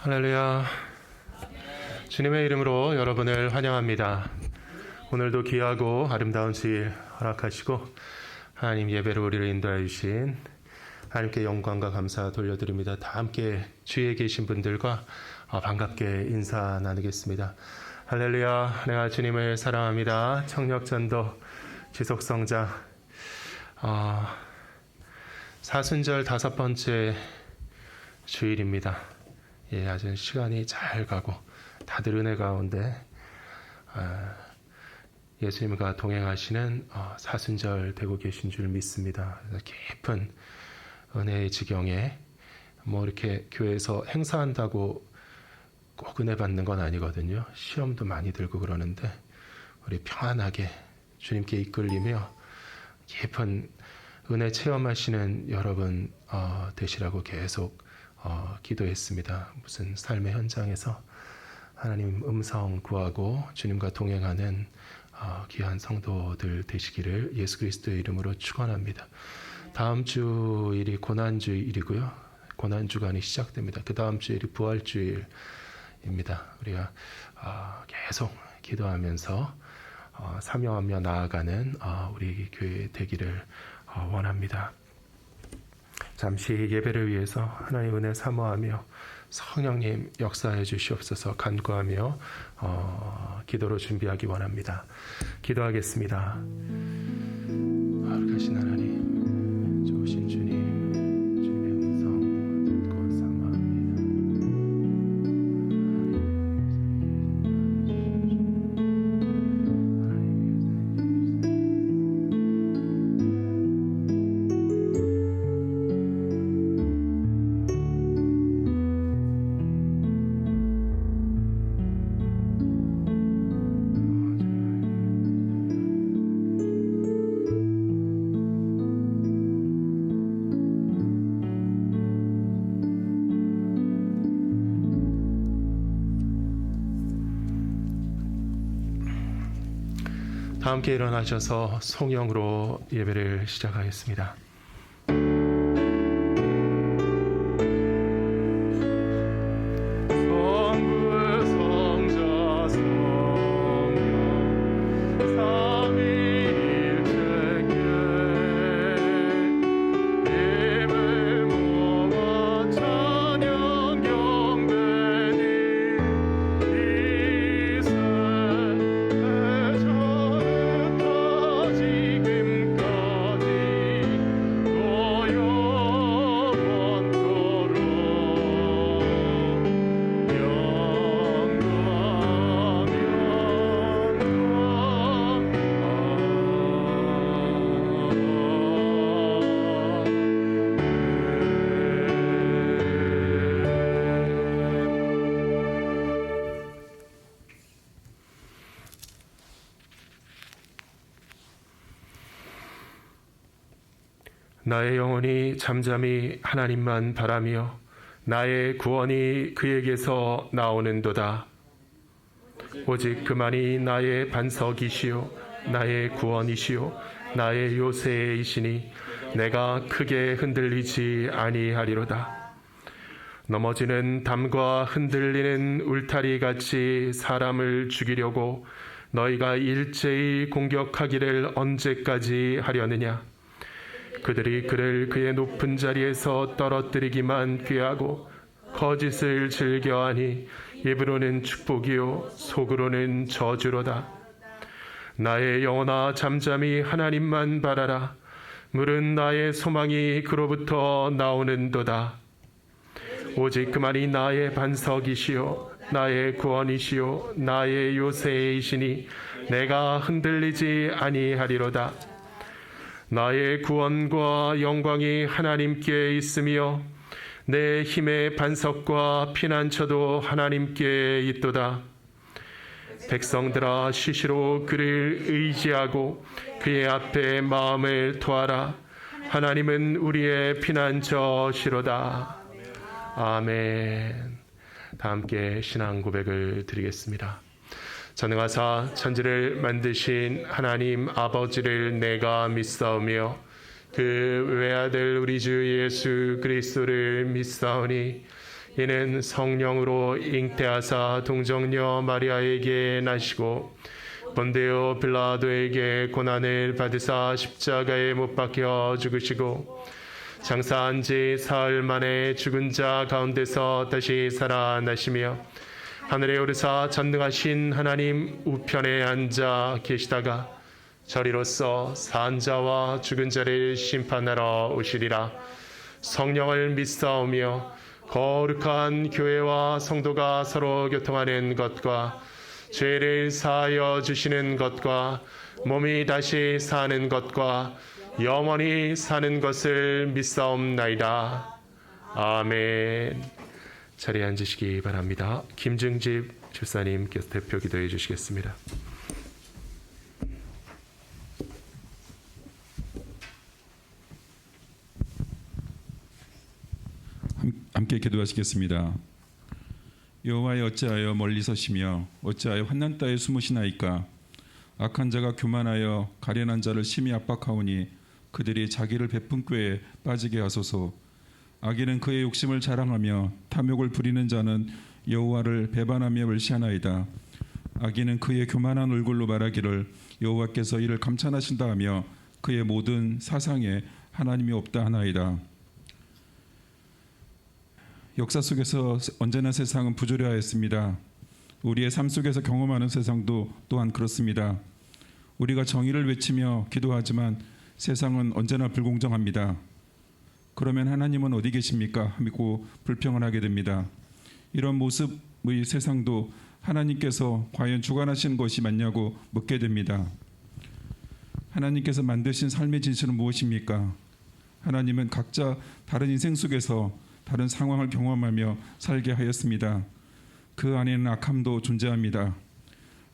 할렐루야. 주님의 이름으로 여러분을 환영합니다. 오늘도 귀하고 아름다운 주일 허락하시고 하나님 예배로 우리를 인도하여 주신 하나님께 영광과 감사 돌려드립니다. 다 함께 주위에 계신 분들과 반갑게 인사 나누겠습니다. 할렐루야. 내가 주님을 사랑합니다. 청력전도 지속성장 사순절 5번째 주일입니다. 아주 시간이 잘 가고 다들 은혜 가운데 예수님과 동행하시는 사순절 되고 계신 줄 믿습니다. 깊은 은혜의 지경에 이렇게 교회에서 행사한다고 꼭 은혜 받는 건 아니거든요. 시험도 많이 들고 그러는데 우리 평안하게 주님께 이끌리며 깊은 은혜 체험하시는 여러분 되시라고 계속 기도했습니다. 무슨 삶의 현장에서 하나님 음성 구하고 주님과 동행하는 귀한 성도들 되시기를 예수 그리스도의 이름으로 축원합니다. 다음 주일이 고난주일이고요. 고난주간이 시작됩니다. 그 다음 주일이 부활주일입니다. 우리가 계속 기도하면서 사명하며 나아가는 우리 교회 되기를 원합니다. 잠시 예배를 위해서 하나님 은혜 사모하며 성령님 역사해 주시옵소서 간구하며 기도로 준비하기 원합니다. 기도하겠습니다. 거룩하신 하나님, 좋으신 주님, 주님의 음성 듣고 사모합니다. 다 함께 일어나셔서 송영으로 예배를 시작하겠습니다. 나의 영혼이 잠잠히 하나님만 바라며 나의 구원이 그에게서 나오는도다. 오직 그만이 나의 반석이시요 나의 구원이시요 나의 요새이시니 내가 크게 흔들리지 아니하리로다. 넘어지는 담과 흔들리는 울타리같이 사람을 죽이려고 너희가 일제히 공격하기를 언제까지 하려느냐. 그들이 그를 그의 높은 자리에서 떨어뜨리기만 꾀하고 거짓을 즐겨하니 입으로는 축복이요 속으로는 저주로다. 나의 영혼아 잠잠히 하나님만 바라라. 물은 나의 소망이 그로부터 나오는도다. 오직 그만이 나의 반석이시요 나의 구원이시요 나의 요새이시니 내가 흔들리지 아니하리로다. 나의 구원과 영광이 하나님께 있으며 내 힘의 반석과 피난처도 하나님께 있도다. 백성들아 시시로 그를 의지하고 그의 앞에 마음을 토하라. 하나님은 우리의 피난처시로다. 아멘. 다 함께 신앙 고백을 드리겠습니다. 전능하사 천지를 만드신 하나님 아버지를 내가 믿사오며 그 외아들 우리 주 예수 그리스도를 믿사오니 이는 성령으로 잉태하사 동정녀 마리아에게 나시고 본데오 빌라도에게 고난을 받으사 십자가에 못 박혀 죽으시고 장사한 지 사흘 만에 죽은 자 가운데서 다시 살아나시며 하늘에 오르사 전능하신 하나님 우편에 앉아 계시다가 저리로서 산 자와 죽은 자를 심판하러 오시리라. 성령을 믿사오며 거룩한 교회와 성도가 서로 교통하는 것과 죄를 사하여 주시는 것과 몸이 다시 사는 것과 영원히 사는 것을 믿사옵나이다. 아멘. 자리에 앉으시기 바랍니다. 김증집 집사님께서 대표 기도해 주시겠습니다. 함께 기도하시겠습니다. 여호와여, 어찌하여 멀리 서시며 어찌하여 환난 따에 숨으시나이까. 악한 자가 교만하여 가련한 자를 심히 압박하오니 그들이 자기를 베푼 꾀에 빠지게 하소서. 악인은 그의 욕심을 자랑하며 탐욕을 부리는 자는 여호와를 배반하며 멸시하나이다. 악인은 그의 교만한 얼굴로 말하기를 여호와께서 이를 감찬하신다 하며 그의 모든 사상에 하나님이 없다 하나이다. 역사 속에서 언제나 세상은 부조리하였습니다. 우리의 삶 속에서 경험하는 세상도 또한 그렇습니다. 우리가 정의를 외치며 기도하지만 세상은 언제나 불공정합니다. 그러면 하나님은 어디 계십니까? 하고 불평을 하게 됩니다. 이런 모습의 세상도 하나님께서 과연 주관하시는 것이 맞냐고 묻게 됩니다. 하나님께서 만드신 삶의 진실은 무엇입니까? 하나님은 각자 다른 인생 속에서 다른 상황을 경험하며 살게 하였습니다. 그 안에는 악함도 존재합니다.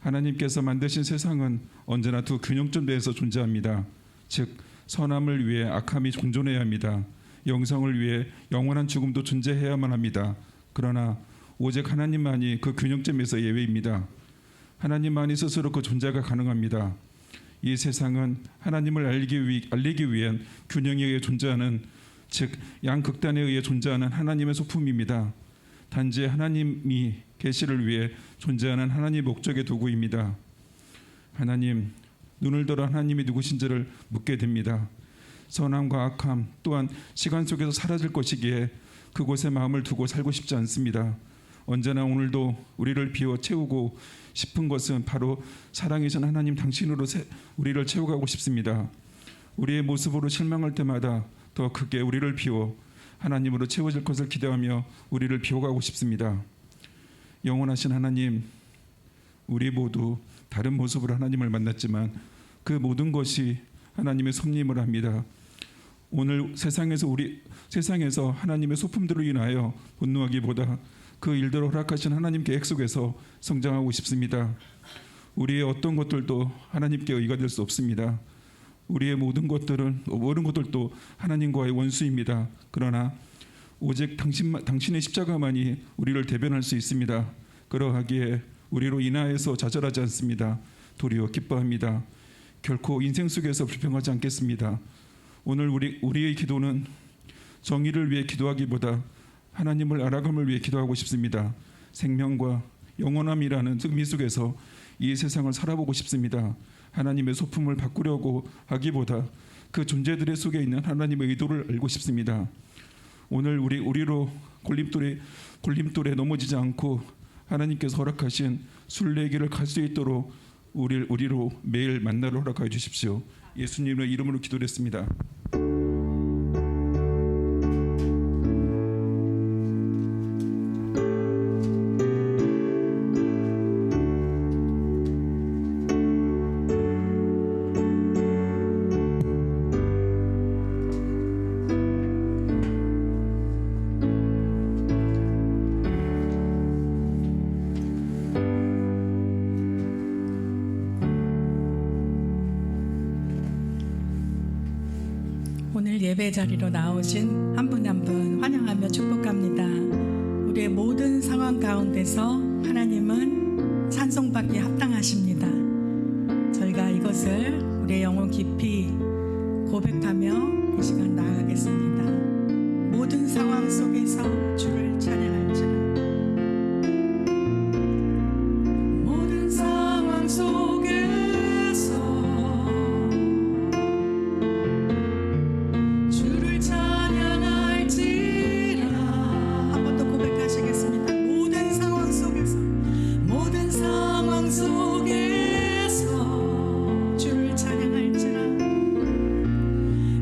하나님께서 만드신 세상은 언제나 두 균형점 내에서 존재합니다. 즉 선함을 위해 악함이 공존해야 합니다. 영성을 위해 영원한 죽음도 존재해야만 합니다. 그러나 오직 하나님만이 그 균형점에서 예외입니다. 하나님만이 스스로 그 존재가 가능합니다. 이 세상은 하나님을 알리기 위한 균형에 의해 존재하는, 즉 양극단에 의해 존재하는 하나님의 소품입니다. 단지 하나님이 계시를 위해 존재하는 하나님의 목적의 도구입니다. 하나님, 눈을 들어 하나님이 누구신지를 묻게 됩니다. 선함과 악함 또한 시간 속에서 사라질 것이기에 그곳에 마음을 두고 살고 싶지 않습니다. 언제나 오늘도 우리를 비워 채우고 싶은 것은 바로 사랑이신 하나님 당신으로 우리를 채워가고 싶습니다. 우리의 모습으로 실망할 때마다 더 크게 우리를 비워 하나님으로 채워질 것을 기대하며 우리를 비워가고 싶습니다. 영원하신 하나님, 우리 모두 다른 모습으로 하나님을 만났지만 그 모든 것이 하나님의 섭리임을 합니다. 오늘 세상에서 하나님의 소품들로 인하여 분노하기보다 그 일들을 허락하신 하나님 계획 속에서 성장하고 싶습니다. 우리의 어떤 것들도 하나님께 의가 될 수 없습니다. 우리의 모든 것들도 하나님과의 원수입니다. 그러나 오직 당신의 십자가만이 우리를 대변할 수 있습니다. 그러하기에 우리로 인하여서 좌절하지 않습니다. 도리어 기뻐합니다. 결코 인생 속에서 불평하지 않겠습니다. 오늘 우리의 기도는 정의를 위해 기도하기보다 하나님을 알아감을 위해 기도하고 싶습니다. 생명과 영원함이라는 의미 속에서 이 세상을 살아보고 싶습니다. 하나님의 소품을 바꾸려고 하기보다 그 존재들의 속에 있는 하나님의 의도를 알고 싶습니다. 오늘 우리로 골림돌에 넘어지지 않고 하나님께서 허락하신 순례길을 갈 수 있도록 우리로 매일 만나러 허락하여 주십시오. 예수님의 이름으로 기도했습니다. 오늘 예배 자리로 나오신 한 분 한 분 환영하며 축복합니다. 우리의 모든 상황 가운데서 하나님은 찬송받기에 합당하십니다. 저희가 이것을 우리의 영혼 깊이 고백하며 이 시간 나아가겠습니다. 모든 상황 속에서 주를 찬양할지라. 모든 상황 속에서 주를 찬양할지라. 한 번 더 고백하시겠습니다. 모든 상황 속에서 주를 찬양할지라.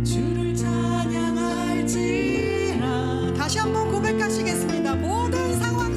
주를 찬양할지라. 다시 한번 고백하시겠습니다. 모든 상황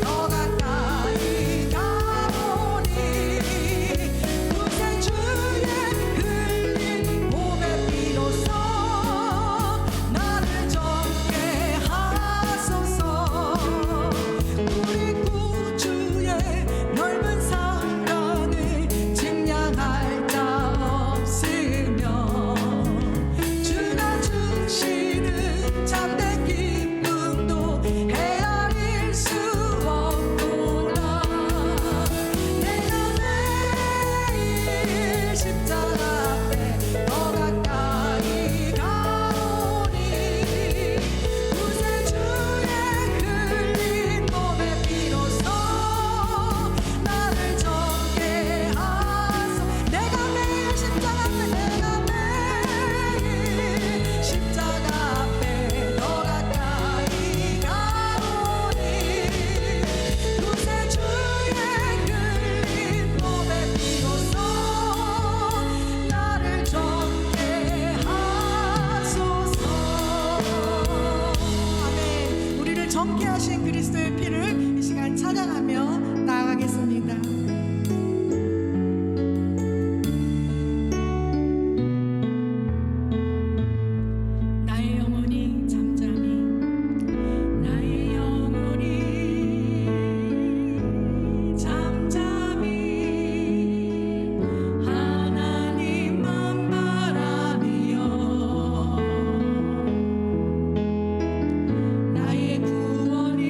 더 가까이 가오니 구세주의 흘린 몸의 피로써 나를 정케 하소서. 우리 구주의 넓은 사랑을 증량할 자 없으며 주가 주시는 참된 기쁨도 헤아릴 수 없구나. 내가 매일 십자가 앞에 더 가까이 가오니 구세주의 흘린 몸의 피로써 나를 정케 하소. 내가 매일 십자가 앞에 더 가까이 가오니 구세주의 흘린 몸의 피로써 나를 정케 하소서. 아멘. 우리를 정케 하신 그리스도의 피를 이 시간 찬양하며 나아가겠습니다. 나의 영혼이 잠잠히 나의 영혼이 잠잠히 하나님만 바라며 나의 구원이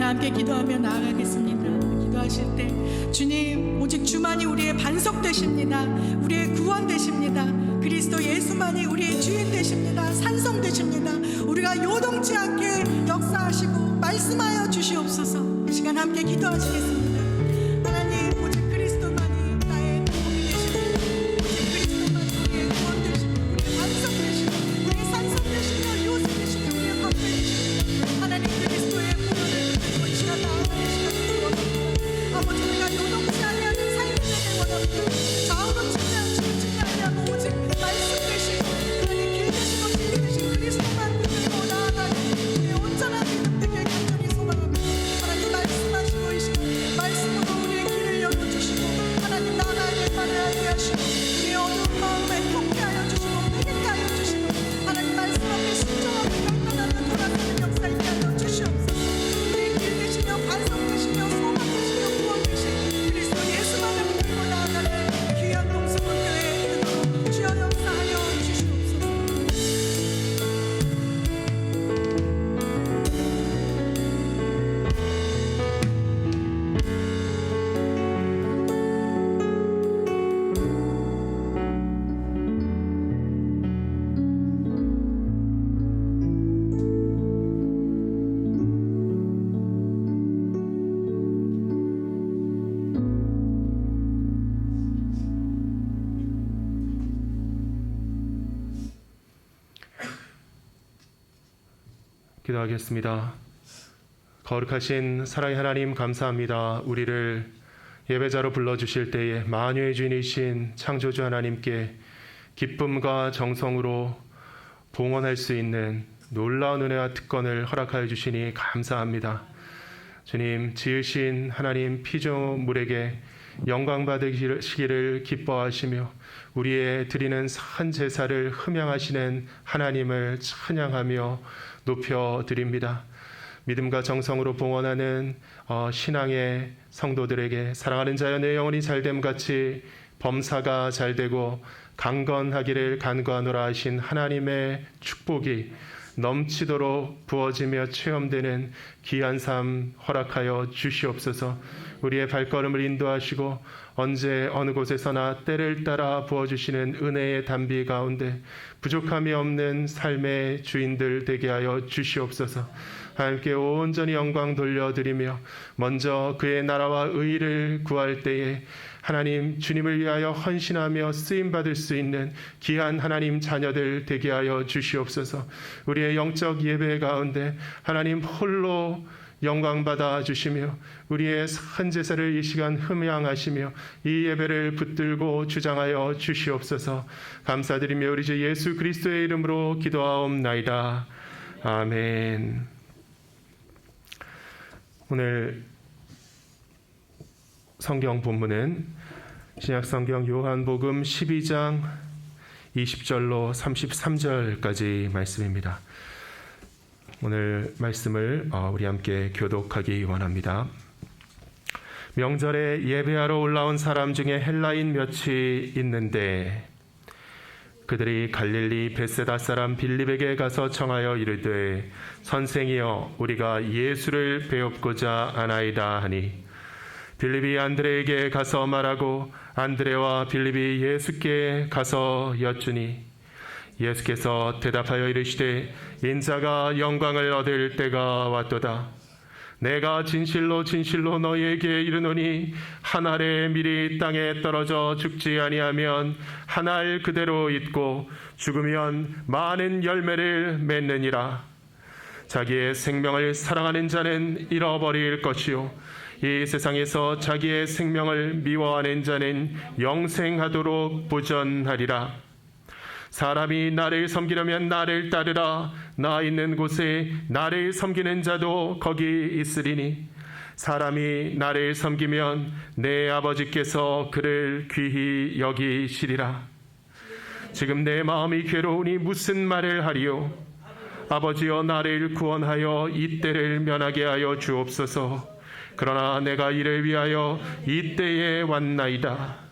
다 함께 기도하며 나아가겠습니다. 기도하실 때 주님, 오직 주만이 우리의 반석 되십니다. 우리의 구원 되십니다. 그리스도 예수만이 우리의 주인 되십니다. 산성 되십니다. 우리가 요동치 않게 역사하시고 말씀하여 주시옵소서. 이 시간 함께 기도하시겠습니다. 하나님, 오직 그리스도만이 나의 도움이 되십니다. 오직 그리스도만이 우리의 구원 되시고 우리의 반석 되시고 우리의 산성 되시며 요새 되시며 우리의 방패 되시고 하나님 그리스도의 구원을 붙들고 이 시간 나아가는 시간을 원합니다. 아버지, 우리가 요동치 아니하는 삶이 되길 원합니다. 좌우로 측량치고 아니하고 오직 말씀 되시고 하나님 길 되시고 진리 되신 그리스도만 붙들고 나아가는 우리의 온전한 믿음 되길 간절히 소망합니다. 하나님 말씀하시고 이 시간 말씀으로 우리의 길을 열어주시고 하나님 나아가야 될 바를 알게 하시고 우리의 어두운 마음에 통쾌하여 주시고 회개케 하여 주시고 하나님 말씀 앞에 순종하고 결단하며 돌아서는 역사 있게 하여 주시옵소서. 우리의 길 되시며 반석 되시며 소망 되시며 구원 되신 그리스도 예수만을 붙들고 나아가는 귀한 동서원교회에 이르도록 주여 역사하여 주시옵소서. 기도하겠습니다. 거룩하신 사랑의 하나님, 감사합니다. 우리를 예배자로 불러주실 때에 만유의 주인이신 창조주 하나님께 기쁨과 정성으로 봉헌할 수 있는 놀라운 은혜와 특권을 허락하여 주시니 감사합니다. 주님, 지으신 하나님 피조물에게 영광 받으시기를 기뻐하시며 우리의 드리는 산 제사를 흠양하시는 하나님을 찬양하며 높여드립니다. 믿음과 정성으로 봉헌하는 신앙의 성도들에게 사랑하는 자여 내 영혼이 잘됨같이 범사가 잘되고 강건하기를 간구하노라 하신 하나님의 축복이 넘치도록 부어지며 체험되는 귀한 삶 허락하여 주시옵소서. 우리의 발걸음을 인도하시고 언제 어느 곳에서나 때를 따라 부어주시는 은혜의 담비 가운데 부족함이 없는 삶의 주인들 되게 하여 주시옵소서. 하나님께 온전히 영광 돌려드리며 먼저 그의 나라와 의를 구할 때에 하나님 주님을 위하여 헌신하며 쓰임받을 수 있는 귀한 하나님 자녀들 되게 하여 주시옵소서. 우리의 영적 예배 가운데 하나님 홀로 영광 받아 주시며 우리의 산 제사를 이 시간 흠양하시며 이 예배를 붙들고 주장하여 주시옵소서. 감사드리며 우리 주 예수 그리스도의 이름으로 기도하옵나이다. 아멘. 오늘 성경 본문은 신약성경 요한복음 12장 20절로 33절까지 말씀입니다. 오늘 말씀을 우리 함께 교독하기 원합니다. 명절에 예배하러 올라온 사람 중에 헬라인 몇이 있는데 그들이 갈릴리 베세다 사람 빌립에게 가서 청하여 이르되 선생이여 우리가 예수를 배웁고자 하나이다 하니 빌립이 안드레에게 가서 말하고 안드레와 빌립이 예수께 가서 여쭈니 예수께서 대답하여 이르시되 인자가 영광을 얻을 때가 왔도다. 내가 진실로 진실로 너희에게 이르노니 한 알의 밀이 땅에 떨어져 죽지 아니하면 한 알 그대로 있고 죽으면 많은 열매를 맺느니라. 자기의 생명을 사랑하는 자는 잃어버릴 것이요 이 세상에서 자기의 생명을 미워하는 자는 영생하도록 보전하리라. 사람이 나를 섬기려면 나를 따르라. 나 있는 곳에 나를 섬기는 자도 거기 있으리니 사람이 나를 섬기면 내 아버지께서 그를 귀히 여기시리라. 지금 내 마음이 괴로우니 무슨 말을 하리요? 아버지여 나를 구원하여 이 때를 면하게 하여 주옵소서. 그러나 내가 이를 위하여 이 때에 왔나이다.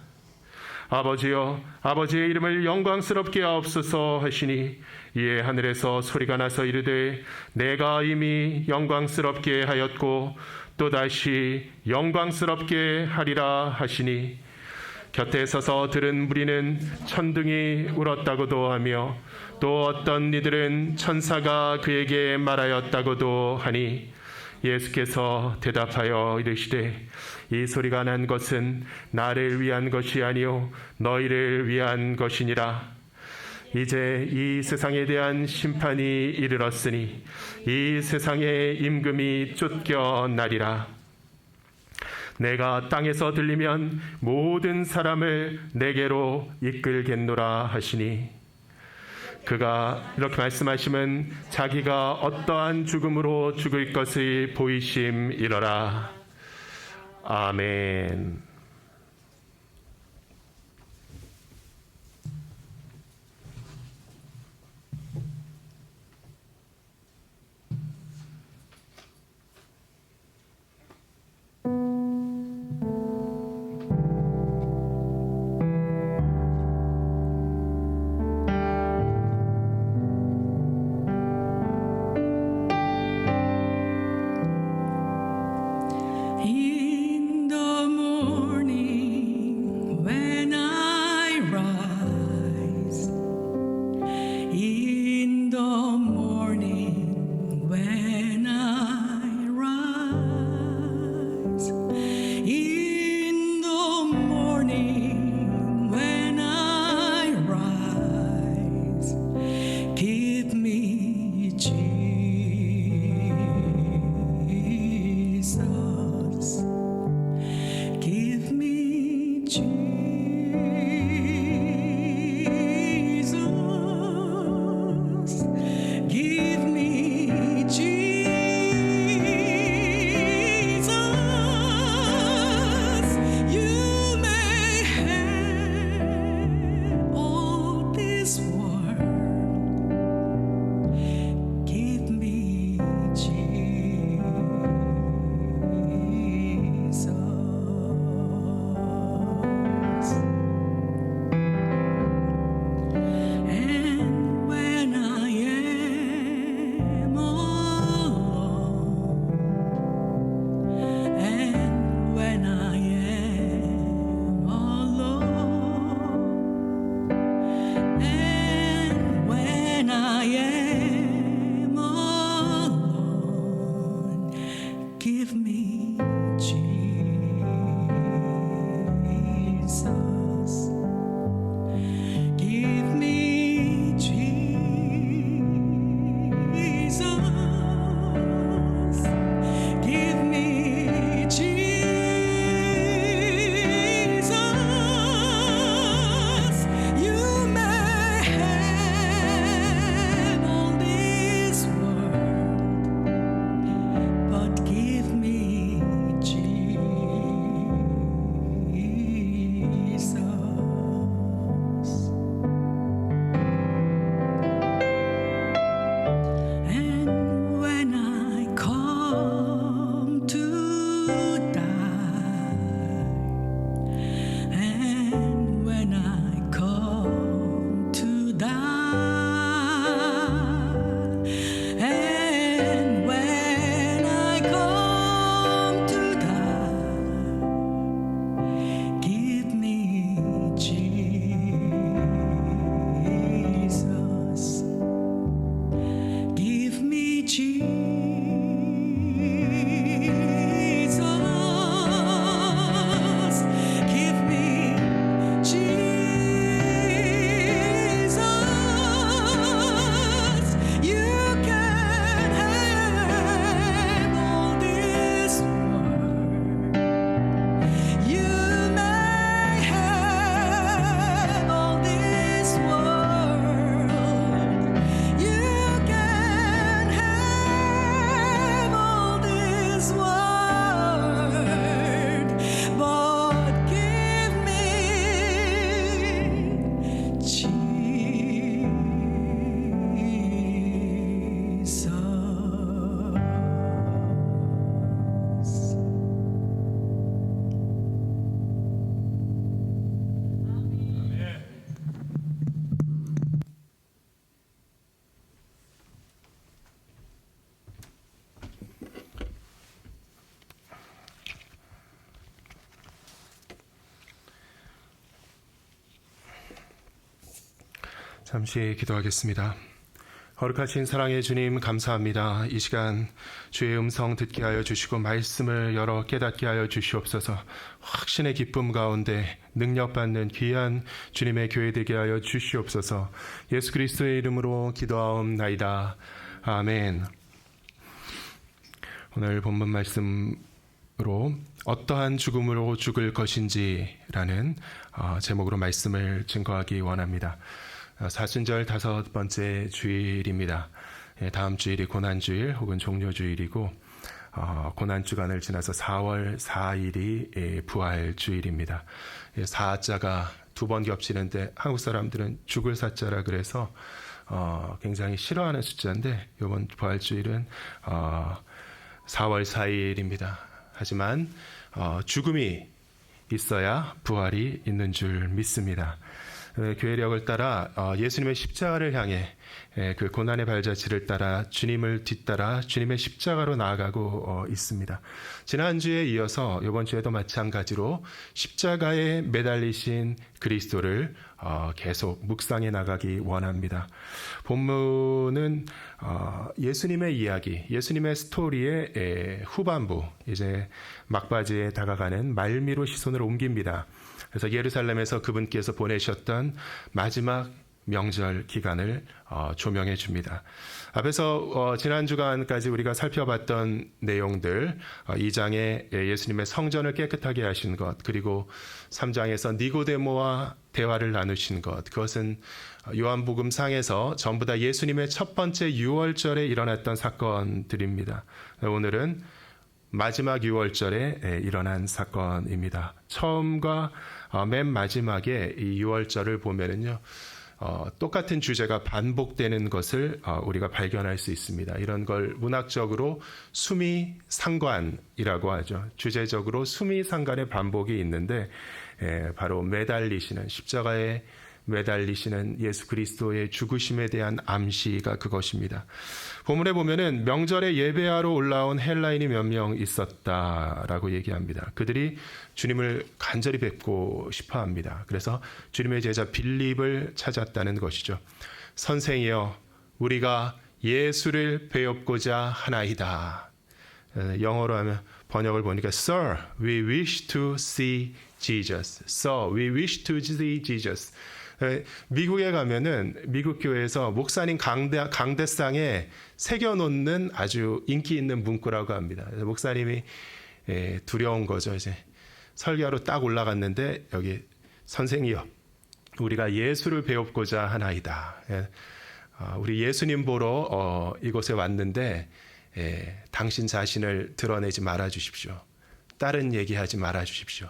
아버지여, 아버지의 이름을 영광스럽게 하옵소서 하시니 이에 하늘에서 소리가 나서 이르되 내가 이미 영광스럽게 하였고 또다시 영광스럽게 하리라 하시니 곁에 서서 들은 무리는 천둥이 울었다고도 하며 또 어떤 이들은 천사가 그에게 말하였다고도 하니 예수께서 대답하여 이르시되 이 소리가 난 것은 나를 위한 것이 아니요 너희를 위한 것이니라. 이제 이 세상에 대한 심판이 이르렀으니 이 세상의 임금이 쫓겨나리라. 내가 땅에서 들리면 모든 사람을 내게로 이끌겠노라 하시니 그가 이렇게 말씀하시면 자기가 어떠한 죽음으로 죽을 것을 보이심이러라. 아멘. In the moon 잠시 기도하겠습니다. 거룩하신 사랑의 주님 감사합니다. 이 시간 주의 음성 듣게 하여 주시고 말씀을 열어 깨닫게 하여 주시옵소서. 확신의 기쁨 가운데 능력받는 귀한 주님의 교회 되게 하여 주시옵소서. 예수 그리스도의 이름으로 기도하옵나이다. 아멘. 오늘 본문 말씀으로 어떠한 죽음으로 죽을 것인지라는 제목으로 말씀을 증거하기 원합니다. 사순절 5번째 주일입니다. 다음 주일이 고난주일 혹은 종료주일이고 고난주간을 지나서 4월 4일이 부활주일입니다. 4자가 2번 겹치는데 한국 사람들은 죽을 사자라 그래서 굉장히 싫어하는 숫자인데 이번 부활주일은 4월 4일입니다. 하지만 죽음이 있어야 부활이 있는 줄 믿습니다. 교회력을 따라 예수님의 십자가를 향해 그 고난의 발자취를 따라 주님을 뒤따라 주님의 십자가로 나아가고 있습니다. 지난주에 이어서 이번 주에도 마찬가지로 십자가에 매달리신 그리스도를 계속 묵상해 나가기 원합니다. 본문은 예수님의 이야기, 예수님의 스토리의 후반부, 이제 막바지에 다가가는 말미로 시선을 옮깁니다. 그래서 예루살렘에서 그분께서 보내셨던 마지막 명절 기간을 조명해 줍니다. 앞에서 지난 주간까지 우리가 살펴봤던 내용들, 2장에 예수님의 성전을 깨끗하게 하신 것, 그리고 3장에서 니고데모와 대화를 나누신 것, 그것은 요한복음 상에서 전부 다 예수님의 첫 번째 유월절에 일어났던 사건들입니다. 오늘은 마지막 유월절에 일어난 사건입니다. 처음과 맨 마지막에 이 유월절을 보면은요, 똑같은 주제가 반복되는 것을 우리가 발견할 수 있습니다. 이런 걸 문학적으로 수미상관이라고 하죠. 주제적으로 수미상관의 반복이 있는데 바로 매달리시는, 십자가에 매달리시는 예수 그리스도의 죽으심에 대한 암시가 그것입니다. 본문에 보면은 명절에 예배하러 올라온 헬라인이 몇 명 있었다라고 얘기합니다. 그들이 주님을 간절히 뵙고 싶어 합니다. 그래서 주님의 제자 빌립을 찾았다는 것이죠. 선생이여, 우리가 예수를 배웁고자 하나이다. 영어로 하면 번역을 보니까 Sir, we wish to see Jesus. Sir, we wish to see Jesus. 미국에 가면은 미국 교회에서 목사님 강대상에 새겨놓는 아주 인기 있는 문구라고 합니다. 목사님이 두려운 거죠. 이제 설교하러 딱 올라갔는데 여기 선생이여, 우리가 예수를 배웁고자 하나이다. 우리 예수님 보러 이곳에 왔는데 당신 자신을 드러내지 말아 주십시오. 다른 얘기하지 말아 주십시오.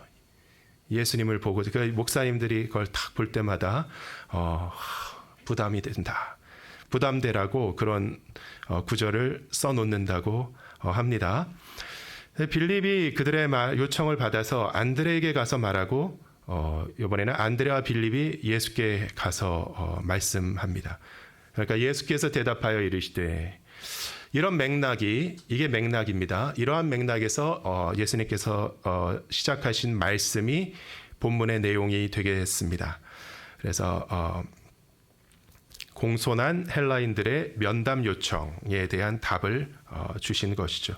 예수님을 보고, 그 목사님들이 그걸 딱 볼 때마다 부담이 된다. 부담되라고 그런 구절을 써놓는다고 합니다. 빌립이 그들의 요청을 받아서 안드레에게 가서 말하고 이번에는 안드레와 빌립이 예수께 가서 말씀합니다. 그러니까 예수께서 대답하여 이르시되, 이런 맥락이, 이게 맥락입니다. 이러한 맥락에서 예수님께서 시작하신 말씀이 본문의 내용이 되겠습니다. 그래서 공손한 헬라인들의 면담 요청에 대한 답을 주신 것이죠.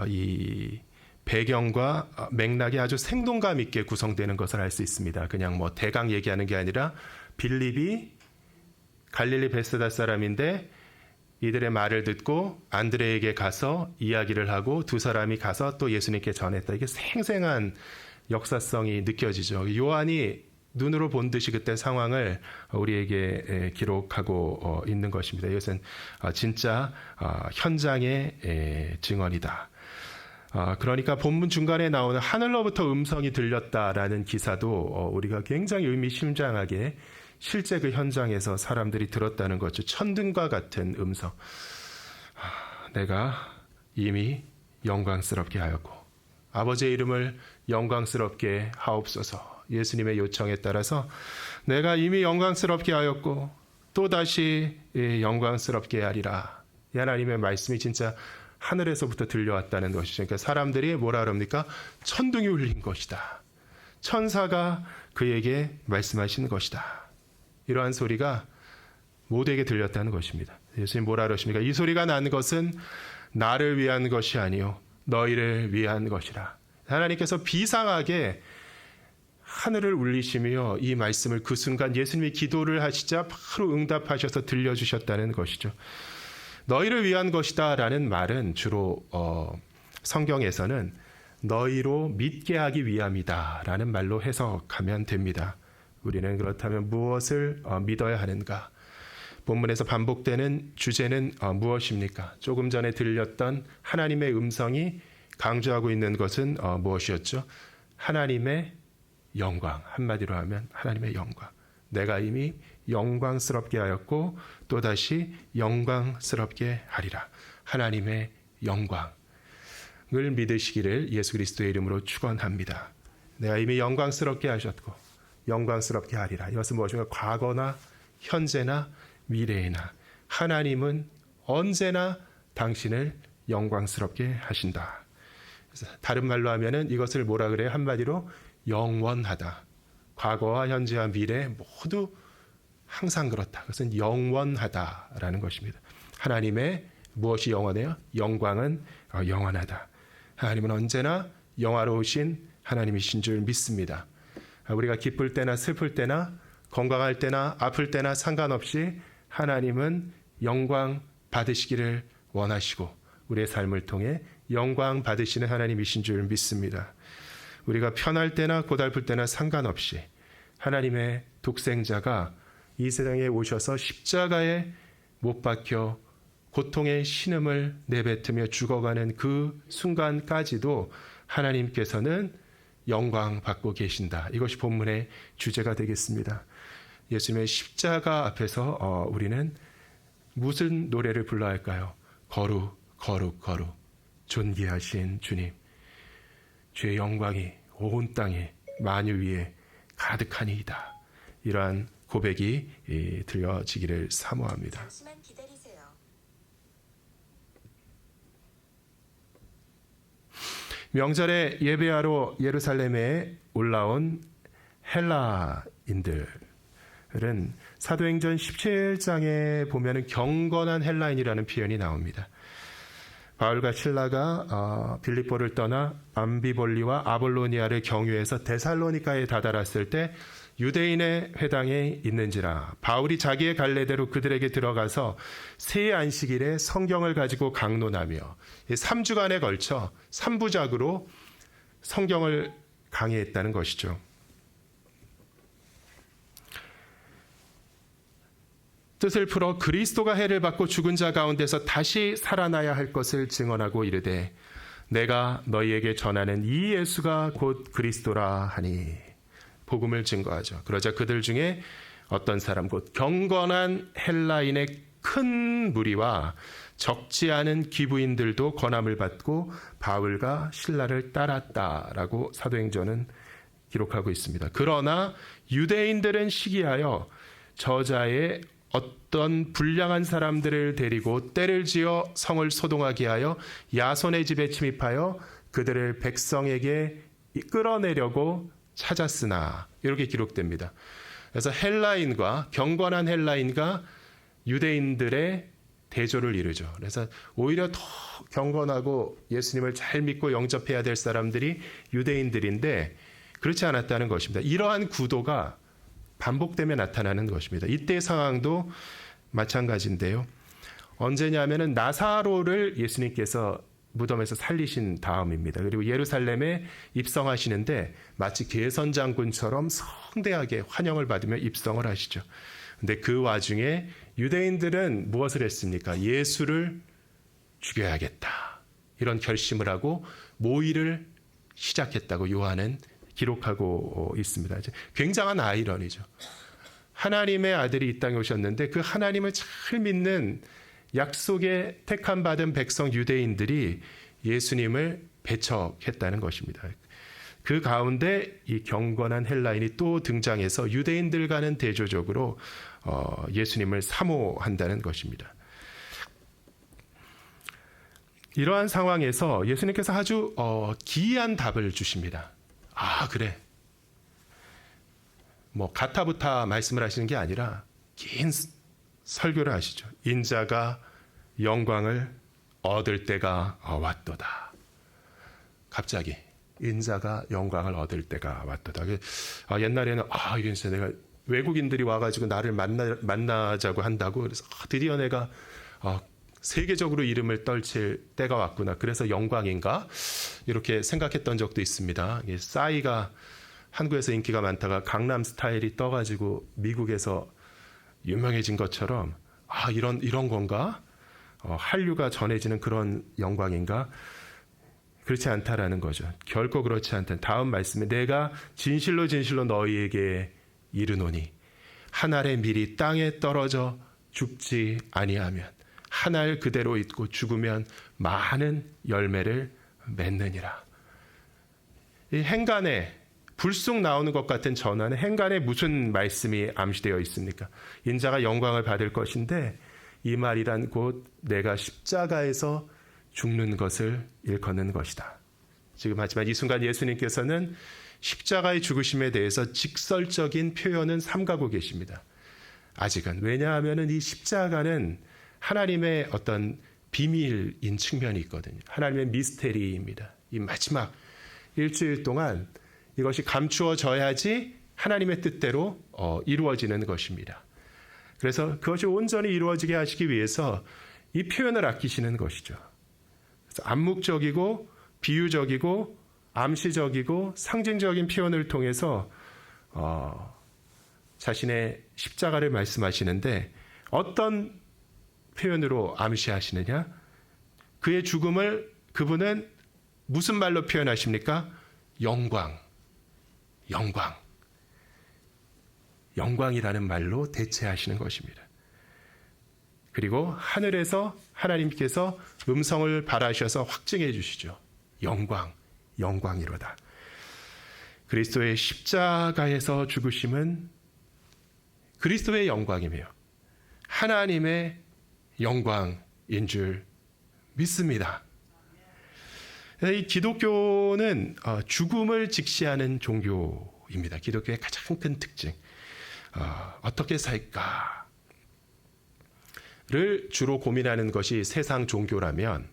이 배경과 맥락이 아주 생동감 있게 구성되는 것을 알 수 있습니다. 그냥 뭐 대강 얘기하는 게 아니라 빌립이 갈릴리 베세다 사람인데 이들의 말을 듣고 안드레에게 가서 이야기를 하고 두 사람이 가서 또 예수님께 전했다. 이게 생생한 역사성이 느껴지죠. 요한이 눈으로 본 듯이 그때 상황을 우리에게 기록하고 있는 것입니다. 이것은 진짜 현장의 증언이다. 그러니까 본문 중간에 나오는 하늘로부터 음성이 들렸다라는 기사도 우리가 굉장히 의미심장하게 실제 그 현장에서 사람들이 들었다는 거죠. 천둥과 같은 음성. 내가 이미 영광스럽게 하였고 아버지의 이름을 영광스럽게 하옵소서. 예수님의 요청에 따라서 내가 이미 영광스럽게 하였고 또다시 영광스럽게 하리라. 이 하나님의 말씀이 진짜 하늘에서부터 들려왔다는 것이죠. 그러니까 사람들이 뭐라 그럽니까? 천둥이 울린 것이다. 천사가 그에게 말씀하신 것이다. 이러한 소리가 모두에게 들렸다는 것입니다. 예수님 뭐라 그러십니까? 이 소리가 난 것은 나를 위한 것이 아니요 너희를 위한 것이라. 하나님께서 비상하게 하늘을 울리시며 이 말씀을 그 순간 예수님이 기도를 하시자 바로 응답하셔서 들려주셨다는 것이죠. 너희를 위한 것이다 라는 말은 주로 성경에서는 너희로 믿게 하기 위함이다 라는 말로 해석하면 됩니다. 우리는 그렇다면 무엇을 믿어야 하는가? 본문에서 반복되는 주제는 무엇입니까? 조금 전에 들렸던 하나님의 음성이 강조하고 있는 것은 무엇이었죠? 하나님의 영광. 한마디로 하면 하나님의 영광. 내가 이미 영광스럽게 하였고 또다시 영광스럽게 하리라. 하나님의 영광을 믿으시기를 예수 그리스도의 이름으로 축원합니다. 내가 이미 영광스럽게 하셨고 영광스럽게 하리라. 이것은 무엇인가? 과거나 현재나 미래에나 하나님은 언제나 당신을 영광스럽게 하신다. 그래서 다른 말로 하면은 이것을 뭐라 그래요? 한마디로 영원하다. 과거와 현재와 미래 모두 항상 그렇다. 그것은 영원하다라는 것입니다. 하나님의 무엇이 영원해요? 영광은 영원하다. 하나님은 언제나 영화로우신 하나님이신 줄 믿습니다. 우리가 기쁠 때나 슬플 때나 건강할 때나 아플 때나 상관없이 하나님은 영광 받으시기를 원하시고 우리의 삶을 통해 영광 받으시는 하나님이신 줄 믿습니다. 우리가 편할 때나 고달플 때나 상관없이 하나님의 독생자가 이 세상에 오셔서 십자가에 못 박혀 고통의 신음을 내뱉으며 죽어가는 그 순간까지도 하나님께서는 영광 받고 계신다. 이것이 본문의 주제가 되겠습니다. 예수님의 십자가 앞에서 우리는 무슨 노래를 불러야 할까요? 거룩 거룩 거룩 존귀하신 주님, 주의 영광이 온 땅에 만유 위에 가득하니이다. 이러한 고백이 들려지기를 사모합니다. 잠시만 기다리세요. 명절에 예배하러 예루살렘에 올라온 헬라인들은 사도행전 17장에 보면 경건한 헬라인이라는 표현이 나옵니다. 바울과 실라가 빌립보를 떠나 암비볼리와 아볼로니아를 경유해서 데살로니가에 다다랐을 때 유대인의 회당에 있는지라 바울이 자기의 갈래대로 그들에게 들어가서 새 안식일에 성경을 가지고 강론하며 3주간에 걸쳐 3부작으로 성경을 강의했다는 것이죠. 뜻을 풀어 그리스도가 해를 받고 죽은 자 가운데서 다시 살아나야 할 것을 증언하고 이르되 내가 너희에게 전하는 이 예수가 곧 그리스도라 하니 복음을 증거하죠. 그러자 그들 중에 어떤 사람 곧 경건한 헬라인의 큰 무리와 적지 않은 기부인들도 권함을 받고 바울과 실라를 따랐다라고 사도행전은 기록하고 있습니다. 그러나 유대인들은 시기하여 저자의 어떤 불량한 사람들을 데리고 때를 지어 성을 소동하게 하여 야손의 집에 침입하여 그들을 백성에게 끌어내려고 찾았으나 이렇게 기록됩니다. 그래서 경건한 헬라인과 유대인들의 대조를 이루죠. 그래서 오히려 더 경건하고 예수님을 잘 믿고 영접해야 될 사람들이 유대인들인데 그렇지 않았다는 것입니다. 이러한 구도가 반복되며 나타나는 것입니다. 이때의 상황도 마찬가지인데요. 언제냐면은 나사로를 예수님께서 무덤에서 살리신 다음입니다. 그리고 예루살렘에 입성하시는데 마치 개선 장군처럼 성대하게 환영을 받으며 입성을 하시죠. 근데 그 와중에 유대인들은 무엇을 했습니까? 예수를 죽여야겠다. 이런 결심을 하고 모의를 시작했다고 요한은 기록하고 있습니다. 굉장한 아이러니죠. 하나님의 아들이 이 땅에 오셨는데 그 하나님을 잘 믿는 약속에 택함 받은 백성 유대인들이 예수님을 배척했다는 것입니다. 그 가운데 이 경건한 헬라인이 또 등장해서 유대인들과는 대조적으로 예수님을 사모한다는 것입니다. 이러한 상황에서 예수님께서 아주 기이한 답을 주십니다. 아, 그래. 뭐 가타부타 말씀을 하시는 게 아니라 긴 설교를 하시죠. 인자가 영광을 얻을 때가 왔도다. 갑자기 인자가 영광을 얻을 때가 왔도다. 옛날에는 이게 진짜 내가 외국인들이 와가지고 나를 만나자고 한다고 그래서 드디어 내가 세계적으로 이름을 떨칠 때가 왔구나. 그래서 영광인가? 이렇게 생각했던 적도 있습니다. 싸이가 한국에서 인기가 많다가 강남 스타일이 떠가지고 미국에서 유명해진 것처럼 이런 건가? 한류가 전해지는 그런 영광인가? 그렇지 않다라는 거죠. 결코 그렇지 않다. 다음 말씀에 내가 진실로 진실로 너희에게 이르노니 한 알의 밀이 땅에 떨어져 죽지 아니하면 한 알 그대로 있고 죽으면 많은 열매를 맺느니라. 이 행간에 불쑥 나오는 것 같은 전화는 행간에 무슨 말씀이 암시되어 있습니까? 인자가 영광을 받을 것인데 이 말이란 곧 내가 십자가에서 죽는 것을 일컫는 것이다. 지금 하지만 이 순간 예수님께서는 십자가의 죽으심에 대해서 직설적인 표현은 삼가고 계십니다. 아직은. 왜냐하면 이 십자가는 하나님의 어떤 비밀인 측면이 있거든요. 하나님의 미스테리입니다. 이 마지막 일주일 동안 이것이 감추어져야지 하나님의 뜻대로 이루어지는 것입니다. 그래서 그것이 온전히 이루어지게 하시기 위해서 이 표현을 아끼시는 것이죠. 그래서 암묵적이고 비유적이고 암시적이고 상징적인 표현을 통해서 자신의 십자가를 말씀하시는데 어떤 표현으로 암시하시느냐? 그의 죽음을 그분은 무슨 말로 표현하십니까? 영광이라는 말로 대체하시는 것입니다. 그리고 하늘에서 하나님께서 음성을 발하셔서 확증해 주시죠. 영광이로다. 그리스도의 십자가에서 죽으심은 그리스도의 영광이며 하나님의 영광인 줄 믿습니다. 이 기독교는 죽음을 직시하는 종교입니다. 기독교의 가장 큰 특징. 어떻게 살까를 주로 고민하는 것이 세상 종교라면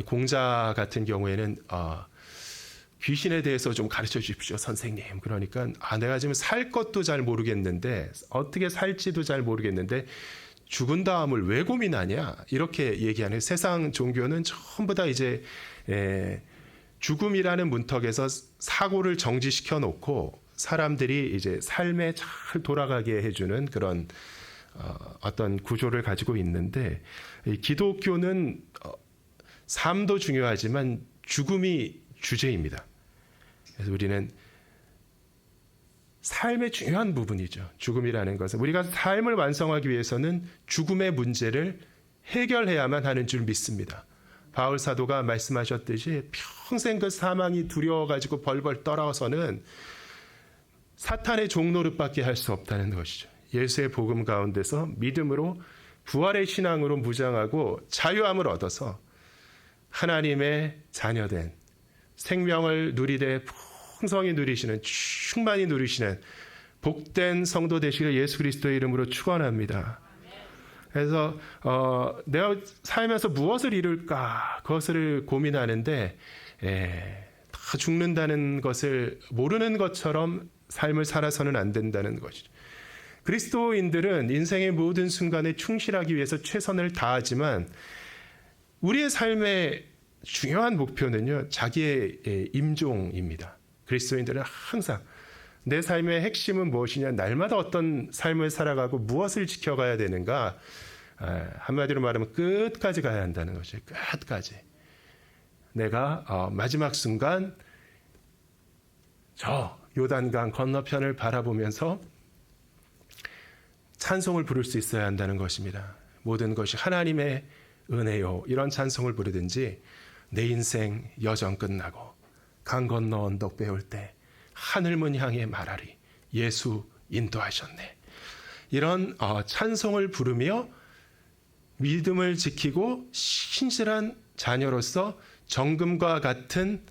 공자 같은 경우에는 귀신에 대해서 좀 가르쳐 주십시오, 선생님. 그러니까 내가 지금 살 것도 잘 모르겠는데 어떻게 살지도 잘 모르겠는데 죽은 다음을 왜 고민하냐? 이렇게 얘기하는 세상 종교는 전부 다 이제 죽음이라는 문턱에서 사고를 정지시켜 놓고 사람들이 이제 삶에 잘 돌아가게 해주는 그런 어떤 구조를 가지고 있는데 기독교는 삶도 중요하지만 죽음이 주제입니다. 그래서 우리는 삶의 중요한 부분이죠. 죽음이라는 것은 우리가 삶을 완성하기 위해서는 죽음의 문제를 해결해야만 하는 줄 믿습니다. 바울 사도가 말씀하셨듯이 평생 그 사망이 두려워가지고 벌벌 떨어서는 사탄의 종노릇밖에 할 수 없다는 것이죠. 예수의 복음 가운데서 믿음으로 부활의 신앙으로 무장하고 자유함을 얻어서 하나님의 자녀된 생명을 누리되 풍성히 누리시는 충만히 누리시는 복된 성도 되시길 예수 그리스도의 이름으로 축원합니다. 그래서 내가 살면서 무엇을 이룰까 그것을 고민하는데 다 죽는다는 것을 모르는 것처럼 삶을 살아서는 안 된다는 것이죠. 그리스도인들은 인생의 모든 순간에 충실하기 위해서 최선을 다하지만 우리의 삶의 중요한 목표는요, 자기의 임종입니다. 그리스도인들은 항상 내 삶의 핵심은 무엇이냐, 날마다 어떤 삶을 살아가고 무엇을 지켜가야 되는가, 한마디로 말하면 끝까지 가야 한다는 것이에요. 끝까지. 내가 마지막 순간 저 요단강 건너편을 바라보면서 찬송을 부를 수 있어야 한다는 것입니다. 모든 것이 하나님의 은혜요, 이런 찬송을 부르든지 내 인생 여정 끝나고 강 건너 언덕 배울 때 하늘문 향해 말하리 예수 인도하셨네, 이런 찬송을 부르며 믿음을 지키고 신실한 자녀로서 정금과 같은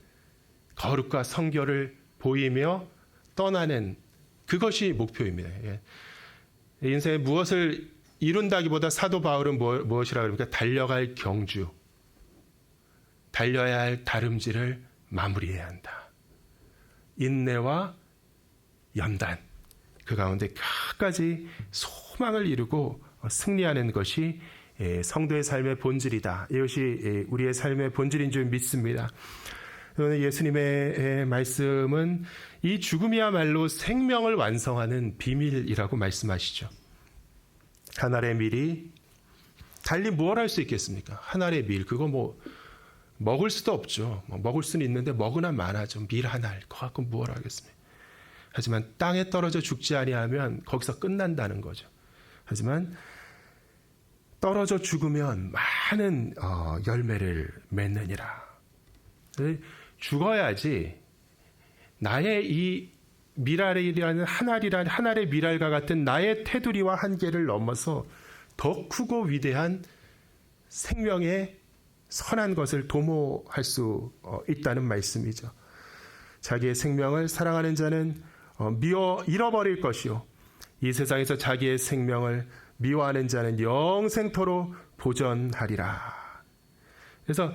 거룩과 성결을 보이며 떠나는 그것이 목표입니다. 예. 인생에 무엇을 이룬다기보다 사도 바울은 무엇이라 그럽니까? 달려갈 경주, 달려야 할 다름질을 마무리해야 한다. 인내와 연단, 그 가운데 끝까지 소망을 이루고 승리하는 것이 성도의 삶의 본질이다. 이것이 우리의 삶의 본질인 줄 믿습니다. 예수님의 말씀은 이 죽음이야말로 생명을 완성하는 비밀이라고 말씀하시죠. 한 알의 밀이 달리 무엇 할 수 있겠습니까? 한 알의 밀, 그거 뭐 먹을 수도 없죠. 먹을 수는 있는데 먹으나 마나죠. 밀 한 알, 그거 갖고 무엇 하겠습니까? 하지만 땅에 떨어져 죽지 아니하면 거기서 끝난다는 거죠. 하지만 떨어져 죽으면 많은 열매를 맺느니라. 죽어야지 나의 이 미랄이라는 한 알의 미랄과 같은 나의 테두리와 한계를 넘어서 더 크고 위대한 생명의 선한 것을 도모할 수 있다는 말씀이죠. 자기의 생명을 사랑하는 자는 잃어버릴 것이요, 이 세상에서 자기의 생명을 미워하는 자는 영생토로 보전하리라. 그래서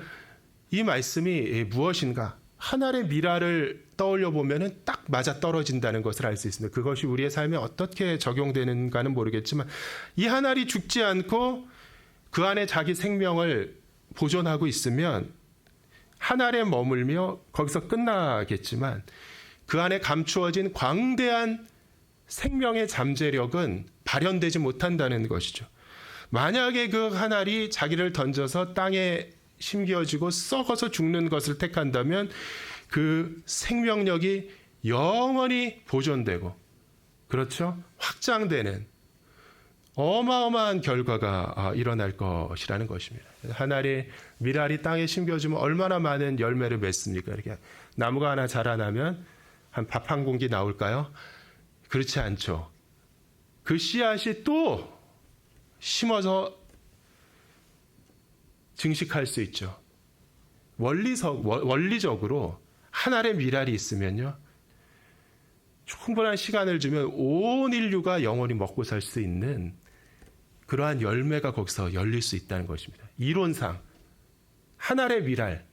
이 말씀이 무엇인가? 한 알의 미랄을 떠올려 보면은 딱 맞아 떨어진다는 것을 알 수 있습니다. 그것이 우리의 삶에 어떻게 적용되는가는 모르겠지만, 이 한 알이 죽지 않고 그 안에 자기 생명을 보존하고 있으면 한 알에 머물며 거기서 끝나겠지만, 그 안에 감추어진 광대한 생명의 잠재력은 발현되지 못한다는 것이죠. 만약에 그 한 알이 자기를 던져서 땅에 심겨지고 썩어서 죽는 것을 택한다면 그 생명력이 영원히 보존되고, 그렇죠? 확장되는 어마어마한 결과가 일어날 것이라는 것입니다. 한 알의 미랄이 땅에 심겨지면 얼마나 많은 열매를 맺습니까? 이렇게 나무가 하나 자라나면 한 밥 한 공기 나올까요? 그렇지 않죠. 그 씨앗이 또 심어서 증식할 수 있죠. 원리적으로 한 알의 미랄이 있으면요, 충분한 시간을 주면 온 인류가 영원히 먹고 살 수 있는 그러한 열매가 거기서 열릴 수 있다는 것입니다. 이론상 한 알의 미랄,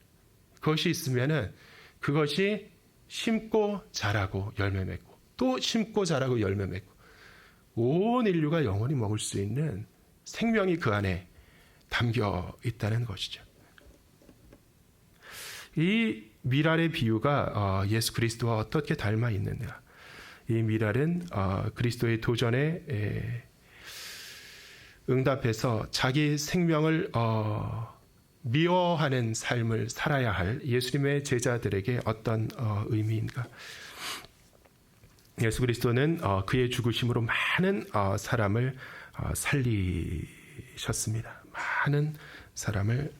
그것이 있으면은 그것이 심고 자라고 열매 맺고, 또 심고 자라고 열매 맺고, 온 인류가 영원히 먹을 수 있는 생명이 그 안에 담겨 있다는 것이죠. 이 미랄의 비유가 예수 그리스도와 어떻게 닮아 있느냐? 이 미랄은 그리스도의 도전에 응답해서 자기 생명을 미워하는 삶을 살아야 할 예수님의 제자들에게 어떤 의미인가? 예수 그리스도는 그의 죽으심으로 많은 사람을 살리셨습니다. 많은 사람을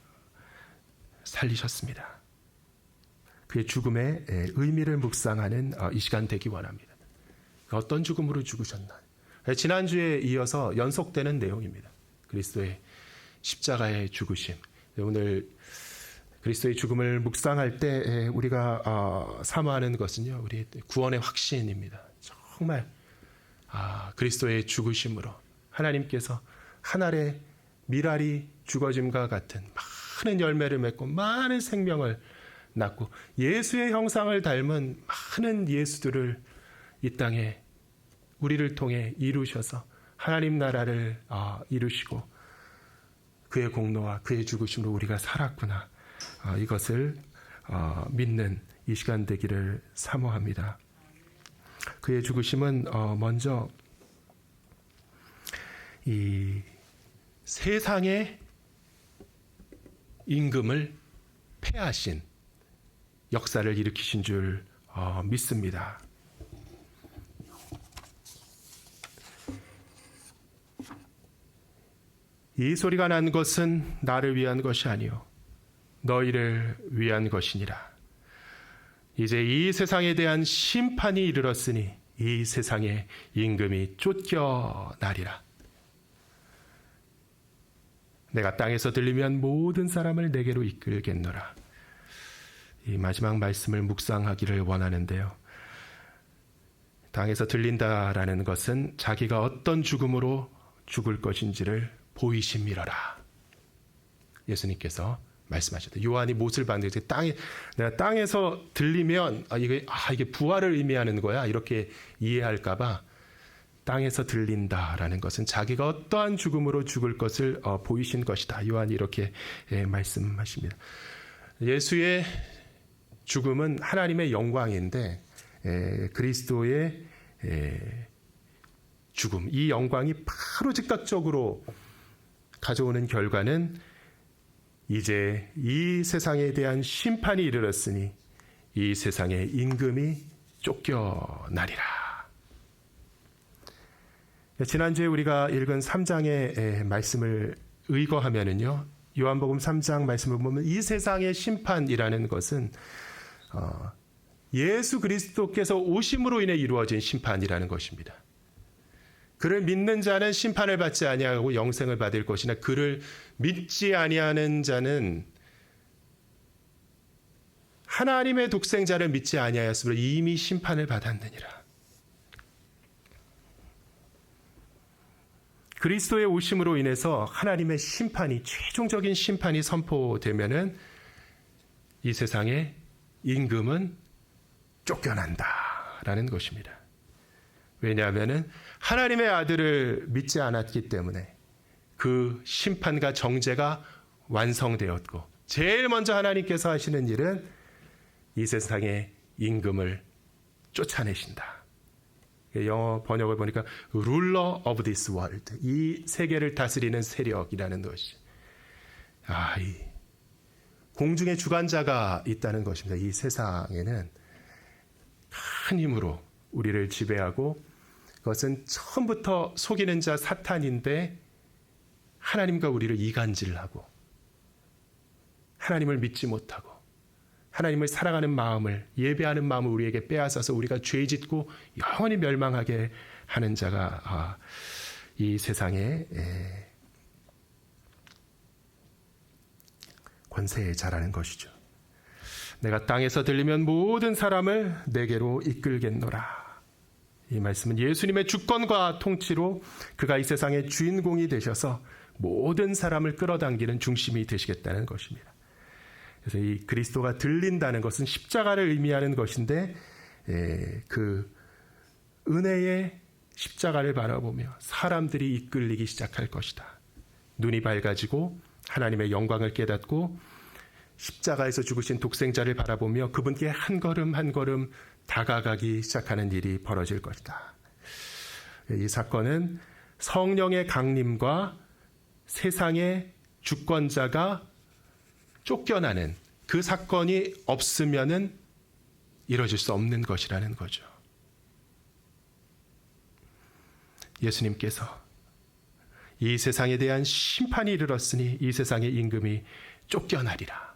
살리셨습니다. 그의 죽음의 의미를 묵상하는 이 시간 되기 원합니다. 어떤 죽음으로 죽으셨나? 지난주에 이어서 연속되는 내용입니다. 그리스도의 십자가의 죽으심. 오늘 그리스도의 죽음을 묵상할 때 우리가 사모하는 것은요, 우리 구원의 확신입니다. 정말 그리스도의 죽으심으로 하나님께서 한 알의 미랄이 죽어짐과 같은 많은 열매를 맺고 많은 생명을 낳고 예수의 형상을 닮은 많은 예수들을 이 땅에 우리를 통해 이루셔서 하나님 나라를 이루시고, 그의 공로와 그의 죽으심으로 우리가 살았구나, 이것을 믿는 이 시간 되기를 사모합니다. 그의 죽으심은 먼저 이 세상의 임금을 패하신 역사를 일으키신 줄 믿습니다. 이 소리가 난 것은 나를 위한 것이 아니요 너희를 위한 것이니라. 이제 이 세상에 대한 심판이 이르렀으니 이 세상의 임금이 쫓겨나리라. 내가 땅에서 들리면 모든 사람을 내게로 이끌겠노라. 이 마지막 말씀을 묵상하기를 원하는데요. 땅에서 들린다라는 것은 자기가 어떤 죽음으로 죽을 것인지를 보이심이러라. 예수님께서 말씀하셨다. 요한이 못을 봤는데 내가 땅에서 들리면 이게 부활을 의미하는 거야 이렇게 이해할까봐 땅에서 들린다라는 것은 자기가 어떠한 죽음으로 죽을 것을 보이신 것이다. 요한이 이렇게 말씀하십니다. 예수의 죽음은 하나님의 영광인데 그리스도의 죽음, 이 영광이 바로 즉각적으로 가져오는 결과는 이제 이 세상에 대한 심판이 이르렀으니 이 세상의 임금이 쫓겨나리라. 지난주에 우리가 읽은 3장의 말씀을 의거하면은요, 요한복음 3장 말씀을 보면 이 세상의 심판이라는 것은 예수 그리스도께서 오심으로 인해 이루어진 심판이라는 것입니다. 그를 믿는 자는 심판을 받지 아니하고 영생을 받을 것이나 그를 믿지 아니하는 자는 하나님의 독생자를 믿지 아니하였으므로 이미 심판을 받았느니라. 그리스도의 오심으로 인해서 하나님의 심판이, 최종적인 심판이 선포되면은 이 세상의 임금은 쫓겨난다라는 것입니다. 왜냐하면은 하나님의 아들을 믿지 않았기 때문에 그 심판과 정죄가 완성되었고, 제일 먼저 하나님께서 하시는 일은 이 세상의 임금을 쫓아내신다. 영어 번역을 보니까 ruler of this world, 이 세계를 다스리는 세력이라는 것이, 이 공중의 주관자가 있다는 것입니다. 이 세상에는 큰 힘으로 우리를 지배하고, 그것은 처음부터 속이는 자 사탄인데 하나님과 우리를 이간질하고 하나님을 믿지 못하고 하나님을 사랑하는 마음을, 예배하는 마음을 우리에게 빼앗아서 우리가 죄짓고 영원히 멸망하게 하는 자가 이 세상의 권세자라는 것이죠. 내가 땅에서 들리면 모든 사람을 내게로 이끌겠노라. 이 말씀은 예수님의 주권과 통치로 그가 이 세상의 주인공이 되셔서 모든 사람을 끌어당기는 중심이 되시겠다는 것입니다. 그래서 이 그리스도가 들린다는 것은 십자가를 의미하는 것인데, 그 은혜의 십자가를 바라보며 사람들이 이끌리기 시작할 것이다. 눈이 밝아지고 하나님의 영광을 깨닫고 십자가에서 죽으신 독생자를 바라보며 그분께 한 걸음 한 걸음 다가가기 시작하는 일이 벌어질 것이다. 이 사건은 성령의 강림과 세상의 주권자가 쫓겨나는 그 사건이 없으면은 이루어질 수 없는 것이라는 거죠. 예수님께서 이 세상에 대한 심판이 이르렀으니 이 세상의 임금이 쫓겨나리라.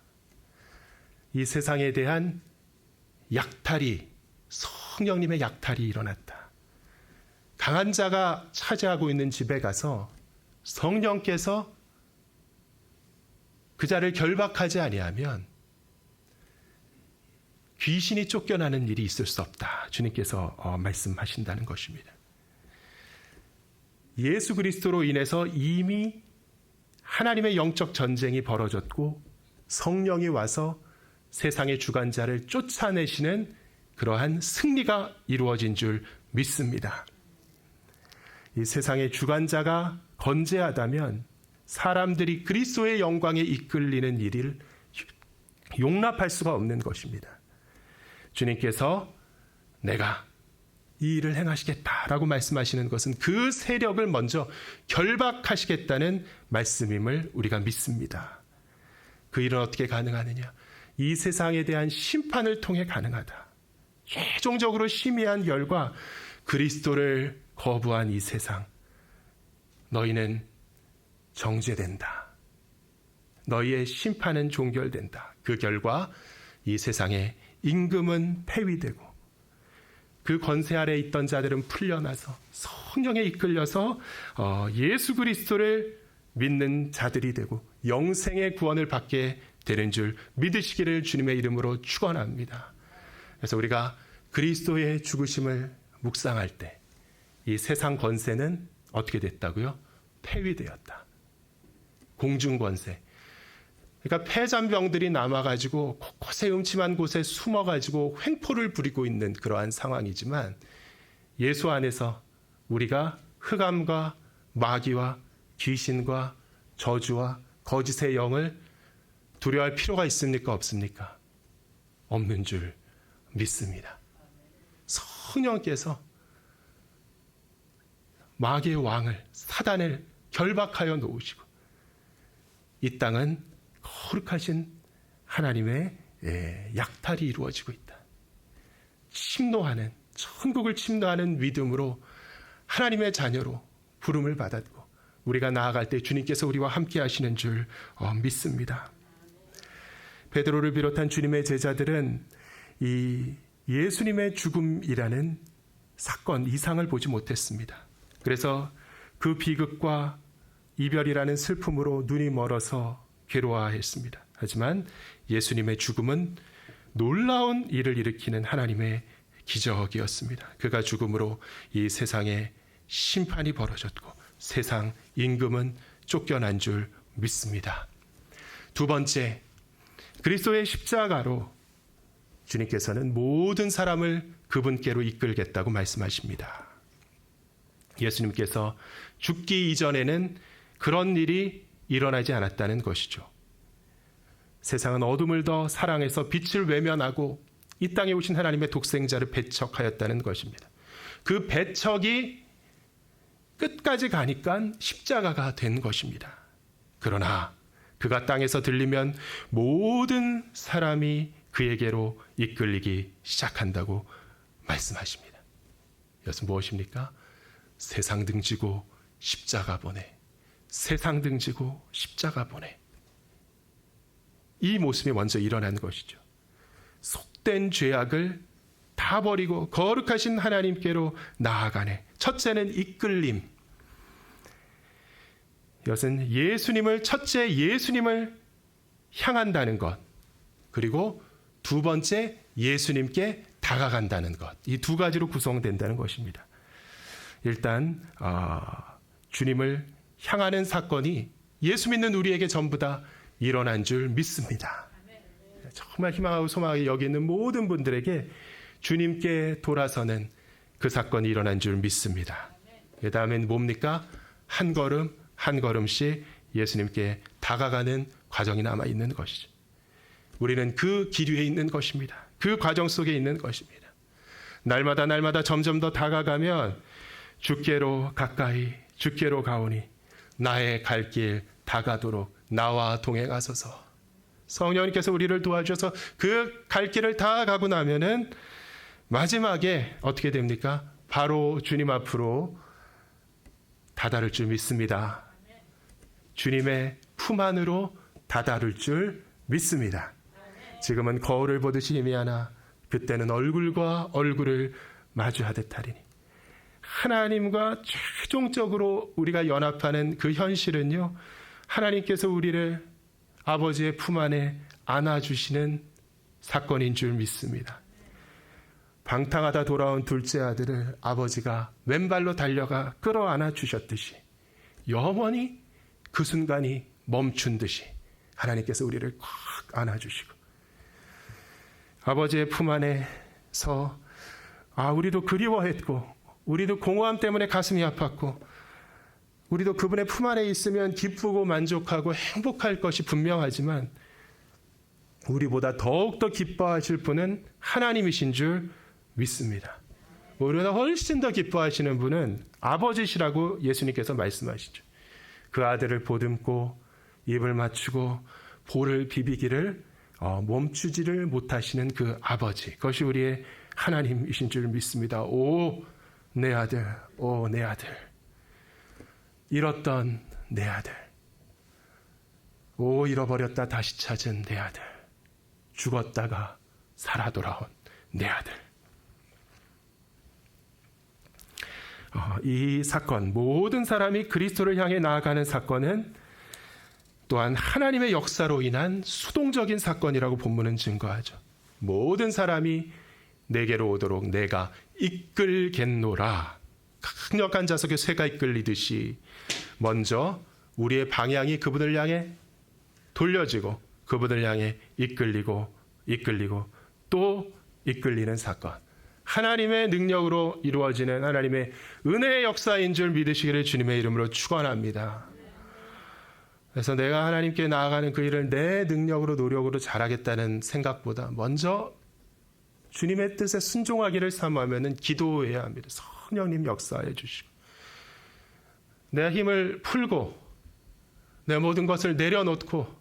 이 세상에 대한 약탈이, 성령님의 약탈이 일어났다. 강한 자가 차지하고 있는 집에 가서 성령께서 그 자를 결박하지 아니하면 귀신이 쫓겨나는 일이 있을 수 없다. 주님께서 말씀하신다는 것입니다. 예수 그리스도로 인해서 이미 하나님의 영적 전쟁이 벌어졌고 성령이 와서 세상의 주관자를 쫓아내시는 그러한 승리가 이루어진 줄 믿습니다. 이 세상의 주관자가 건재하다면 사람들이 그리스도의 영광에 이끌리는 일을 용납할 수가 없는 것입니다. 주님께서 내가 이 일을 행하시겠다라고 말씀하시는 것은 그 세력을 먼저 결박하시겠다는 말씀임을 우리가 믿습니다. 그 일은 어떻게 가능하느냐? 이 세상에 대한 심판을 통해 가능하다. 최종적으로 심의한 결과 그리스도를 거부한 이 세상, 너희는 정죄된다. 너희의 심판은 종결된다. 그 결과 이 세상의 임금은 폐위되고 그 권세 아래 있던 자들은 풀려나서 성령에 이끌려서 예수 그리스도를 믿는 자들이 되고 영생의 구원을 받게 되는 줄 믿으시기를 주님의 이름으로 축원합니다. 그래서 우리가 그리스도의 죽으심을 묵상할 때 이 세상 권세는 어떻게 됐다고요? 폐위되었다. 공중 권세. 그러니까 폐잔병들이 남아가지고 곳곳에 음침한 곳에 숨어가지고 횡포를 부리고 있는 그러한 상황이지만 예수 안에서 우리가 흑암과 마귀와 귀신과 저주와 거짓의 영을 두려워할 필요가 있습니까? 없습니까? 없는 줄 믿습니다. 성령께서 마귀의 왕을, 사단을 결박하여 놓으시고 이 땅은 거룩하신 하나님의 약탈이 이루어지고 있다. 침노하는, 천국을 침노하는 믿음으로 하나님의 자녀로 부름을 받았고 우리가 나아갈 때 주님께서 우리와 함께 하시는 줄 믿습니다. 베드로를 비롯한 주님의 제자들은 이 예수님의 죽음이라는 사건 이상을 보지 못했습니다. 그래서 그 비극과 이별이라는 슬픔으로 눈이 멀어서 괴로워했습니다. 하지만 예수님의 죽음은 놀라운 일을 일으키는 하나님의 기적이었습니다. 그가 죽음으로 이 세상에 심판이 벌어졌고 세상 임금은 쫓겨난 줄 믿습니다. 두 번째, 그리스도의 십자가로 주님께서는 모든 사람을 그분께로 이끌겠다고 말씀하십니다. 예수님께서 죽기 이전에는 그런 일이 일어나지 않았다는 것이죠. 세상은 어둠을 더 사랑해서 빛을 외면하고 이 땅에 오신 하나님의 독생자를 배척하였다는 것입니다. 그 배척이 끝까지 가니까 십자가가 된 것입니다. 그러나 그가 땅에서 들리면 모든 사람이 그에게로 이끌리기 시작한다고 말씀하십니다. 이것은 무엇입니까? 세상 등지고 십자가 보내. 세상 등지고 십자가 보내. 이 모습이 먼저 일어난 것이죠. 속된 죄악을 다 버리고 거룩하신 하나님께로 나아가네. 첫째는 이끌림. 이것은 첫째 예수님을 향한다는 것. 그리고 두 번째 예수님께 다가간다는 것. 이 두 가지로 구성된다는 것입니다. 일단 주님을 향하는 사건이 예수 믿는 우리에게 전부 다 일어난 줄 믿습니다. 정말 희망하고 소망하게 여기는 모든 분들에게 주님께 돌아서는 그 사건이 일어난 줄 믿습니다. 그 다음엔 뭡니까? 한 걸음 한 걸음씩 예수님께 다가가는 과정이 남아있는 것이죠. 우리는 그 길 위에 있는 것입니다. 그 과정 속에 있는 것입니다. 날마다 점점 더 다가가면 주께로 가까이 주께로 가오니 나의 갈 길 다가도록 나와 동행하소서. 성령님께서 우리를 도와주셔서 그 갈 길을 다 가고 나면은 마지막에 어떻게 됩니까? 바로 주님 앞으로 다다를 줄 믿습니다. 주님의 품 안으로 다다를 줄 믿습니다. 지금은 거울을 보듯이 희미하나 그때는 얼굴과 얼굴을 마주하듯 하리니. 하나님과 최종적으로 우리가 연합하는 그 현실은요, 하나님께서 우리를 아버지의 품 안에 안아주시는 사건인 줄 믿습니다. 방탕하다 돌아온 둘째 아들을 아버지가 왼발로 달려가 끌어안아 주셨듯이 영원히 그 순간이 멈춘 듯이 하나님께서 우리를 꽉 안아주시고 아버지의 품 안에서 우리도 그리워했고 우리도 공허함 때문에 가슴이 아팠고 우리도 그분의 품 안에 있으면 기쁘고 만족하고 행복할 것이 분명하지만 우리보다 더욱더 기뻐하실 분은 하나님이신 줄 믿습니다. 우리보다 훨씬 더 기뻐하시는 분은 아버지시라고 예수님께서 말씀하시죠. 그 아들을 보듬고 입을 맞추고 볼을 비비기를 멈추지를 못하시는 그 아버지, 그것이 우리의 하나님이신 줄 믿습니다. 오 내 아들, 오 내 아들, 잃었던 내 아들, 오 잃어버렸다 다시 찾은 내 아들, 죽었다가 살아 돌아온 내 아들. 이 사건, 모든 사람이 그리스도를 향해 나아가는 사건은 또한 하나님의 역사로 인한 수동적인 사건이라고 본문은 증거하죠. 모든 사람이 내게로 오도록 내가 이끌겠노라. 강력한 자석에 쇠가 이끌리듯이 먼저 우리의 방향이 그분을 향해 돌려지고 그분을 향해 이끌리고 또 이끌리는 사건. 하나님의 능력으로 이루어지는 하나님의 은혜의 역사인 줄 믿으시기를 주님의 이름으로 축원합니다. 그래서 내가 하나님께 나아가는 그 일을 내 능력으로 노력으로 잘하겠다는 생각보다 먼저 주님의 뜻에 순종하기를 사모하면 기도해야 합니다. 성령님 역사해 주시고 내 힘을 풀고 내 모든 것을 내려놓고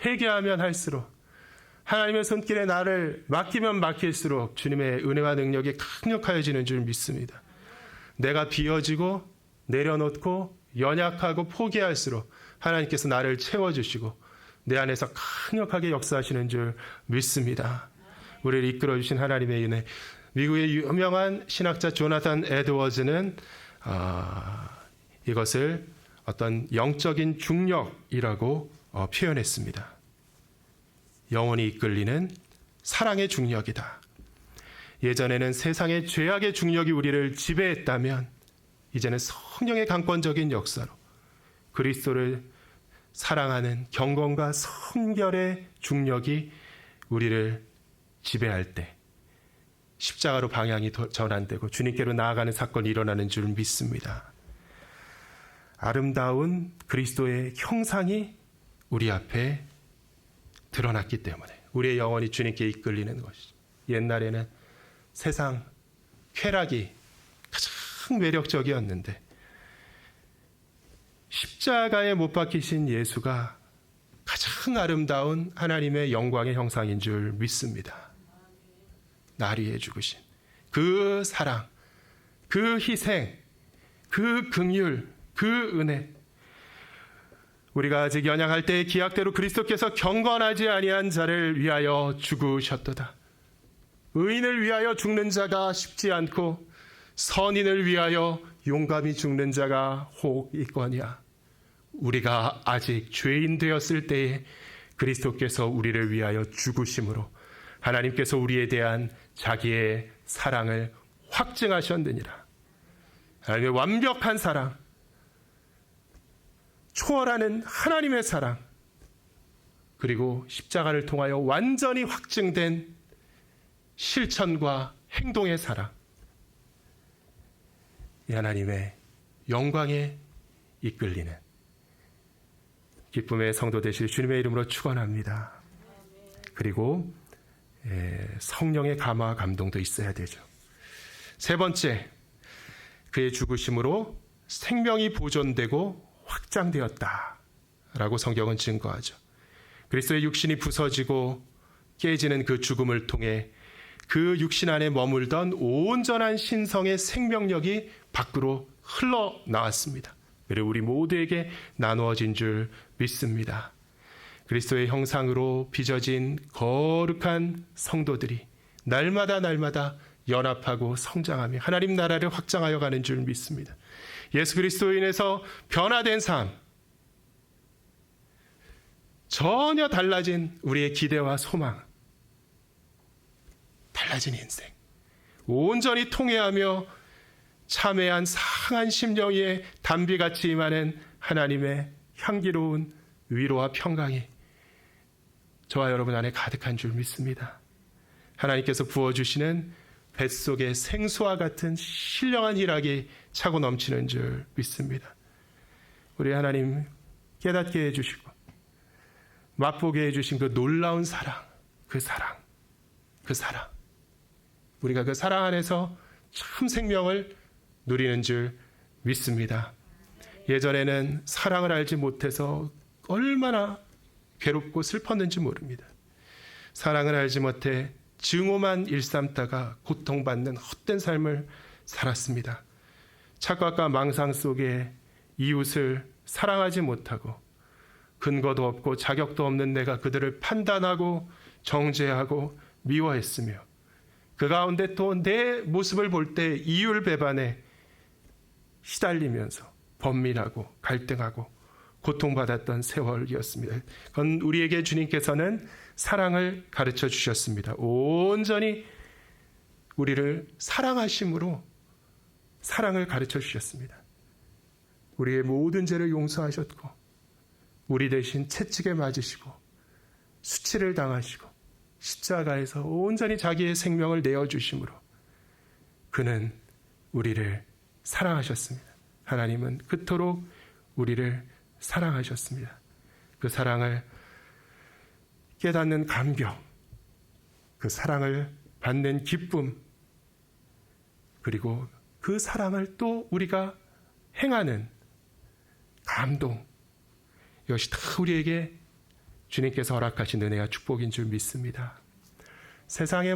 회개하면 할수록 하나님의 손길에 나를 맡기면 맡길수록 주님의 은혜와 능력이 강력해지는 줄 믿습니다. 내가 비어지고 내려놓고 연약하고 포기할수록 하나님께서 나를 채워주시고 내 안에서 강력하게 역사하시는 줄 믿습니다. 우리를 이끌어주신 하나님의 은혜. 미국의 유명한 신학자 조나단 에드워즈는 이것을 어떤 영적인 중력이라고 표현했습니다. 영혼이 이끌리는 사랑의 중력이다. 예전에는 세상의 죄악의 중력이 우리를 지배했다면 이제는 성령의 강권적인 역사로 그리스도를 사랑하는 경건과 성결의 중력이 우리를 지배할 때 십자가로 방향이 전환되고 주님께로 나아가는 사건이 일어나는 줄 믿습니다. 아름다운 그리스도의 형상이 우리 앞에 드러났기 때문에 우리의 영혼이 주님께 이끌리는 것이죠. 옛날에는 세상 쾌락이 가장 매력적이었는데 십자가에 못 박히신 예수가 가장 아름다운 하나님의 영광의 형상인 줄 믿습니다. 나를 위해 죽으신 그 사랑, 그 희생, 그 긍휼, 그 은혜. 우리가 아직 연약할 때의 기약대로 그리스도께서 경건하지 아니한 자를 위하여 죽으셨도다. 의인을 위하여 죽는 자가 쉽지 않고 선인을 위하여 용감히 죽는 자가 혹 있거니와. 우리가 아직 죄인 되었을 때에 그리스도께서 우리를 위하여 죽으심으로 하나님께서 우리에 대한 자기의 사랑을 확증하셨느니라. 하나님의 완벽한 사랑, 초월하는 하나님의 사랑, 그리고 십자가를 통하여 완전히 확증된 실천과 행동의 사랑, 이 하나님의 영광에 이끌리는 기쁨의 성도 되실 주님의 이름으로 축원합니다. 그리고 성령의 감화와 감동도 있어야 되죠. 세 번째, 그의 죽으심으로 생명이 보존되고 확장되었다라고 성경은 증거하죠. 그리스도의 육신이 부서지고 깨지는 그 죽음을 통해 그 육신 안에 머물던 온전한 신성의 생명력이 밖으로 흘러나왔습니다. 그리고 우리 모두에게 나누어진 줄 믿습니다. 그리스도의 형상으로 빚어진 거룩한 성도들이 날마다 연합하고 성장하며 하나님 나라를 확장하여 가는 줄 믿습니다. 예수 그리스도로 인해서 변화된 삶, 전혀 달라진 우리의 기대와 소망, 달라진 인생, 온전히 통회하며 참회한 상한 심령의 담비같이 임하는 하나님의 향기로운 위로와 평강이 저와 여러분 안에 가득한 줄 믿습니다. 하나님께서 부어주시는 뱃속의 생수와 같은 신령한 희락이 차고 넘치는 줄 믿습니다. 우리 하나님 깨닫게 해주시고 맛보게 해주신 그 놀라운 사랑, 그 사랑, 우리가 그 사랑 안에서 참 생명을 누리는 줄 믿습니다. 예전에는 사랑을 알지 못해서 얼마나 괴롭고 슬펐는지 모릅니다. 사랑을 알지 못해 증오만 일삼다가 고통받는 헛된 삶을 살았습니다. 착각과 망상 속에 이웃을 사랑하지 못하고 근거도 없고 자격도 없는 내가 그들을 판단하고 정죄하고 미워했으며 그 가운데 또 내 모습을 볼 때 이율배반에 시달리면서 번민하고 갈등하고 고통받았던 세월이었습니다. 그건 우리에게 주님께서는 사랑을 가르쳐 주셨습니다. 온전히 우리를 사랑하심으로 사랑을 가르쳐 주셨습니다. 우리의 모든 죄를 용서하셨고 우리 대신 채찍에 맞으시고 수치를 당하시고 십자가에서 온전히 자기의 생명을 내어주심으로 그는 우리를 사랑하셨습니다. 하나님은 그토록 우리를 사랑하셨습니다. 그 사랑을 깨닫는 감격, 그 사랑을 받는 기쁨, 그리고 그 사랑을 또 우리가 행하는 감동, 이것이 다 우리에게 주님께서 허락하신 은혜와 축복인 줄 믿습니다. 세상에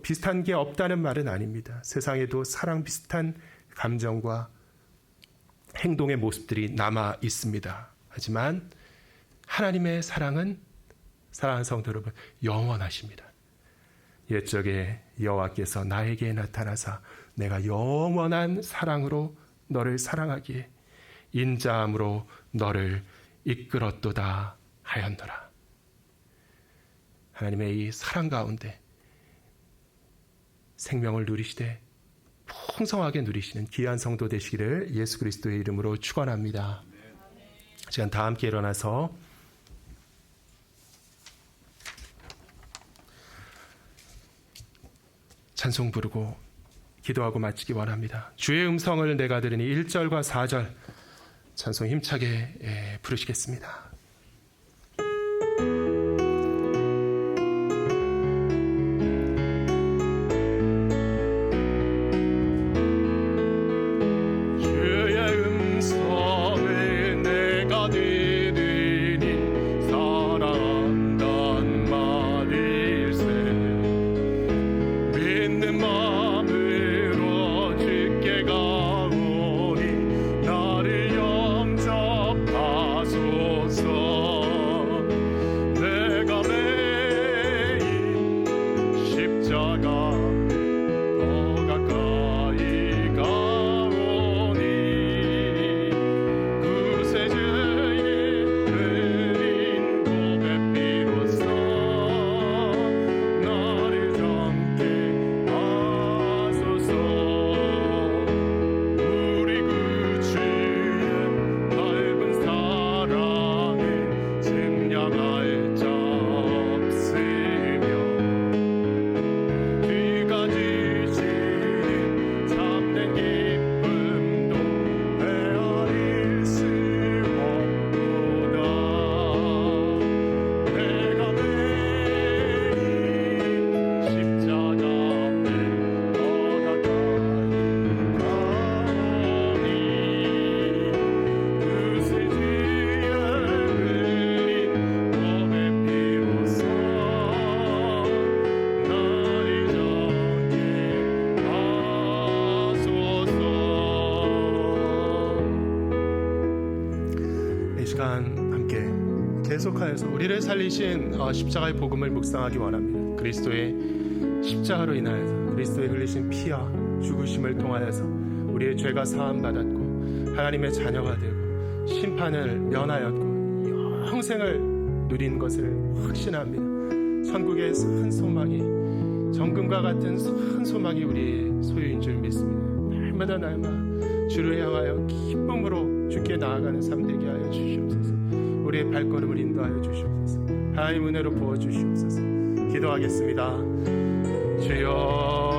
비슷한 게 없다는 말은 아닙니다. 세상에도 사랑 비슷한 감정과 행동의 모습들이 남아 있습니다. 하지만 하나님의 사랑은, 사랑하는 성도 여러분, 영원하십니다. 옛적에 여호와께서 나에게 나타나사 내가 영원한 사랑으로 너를 사랑하기에 인자함으로 너를 이끌었도다 하였노라. 하나님의 이 사랑 가운데 생명을 누리시되 풍성하게 누리시는 귀한 성도 되시기를 예수 그리스도의 이름으로 축원합니다. 시간 다 함께 일어나서 찬송 부르고 기도하고 마치기 원합니다. 주의 음성을 내가 들으니 1절과 4절 찬송 힘차게 부르시겠습니다. 계속하여서 우리를 살리신 십자가의 복음을 묵상하기 원합니다. 그리스도의 십자가로 인하여서 그리스도의 흘리신 피와 죽으심을 통하여서 우리의 죄가 사함받았고 하나님의 자녀가 되고 심판을 면하였고 영생을 누린 것을 확신합니다. 천국의 큰 소망이, 정금과 같은 큰 소망이 우리의 소유인 줄 믿습니다. 날마다 주를 향하여 기쁨으로 주께 나아가는 삶 되게 하여 주시옵소서. 우리의 발걸음을 인도하여 주시옵소서. 하나님 은혜로 부어주시옵소서. 기도하겠습니다. 주여,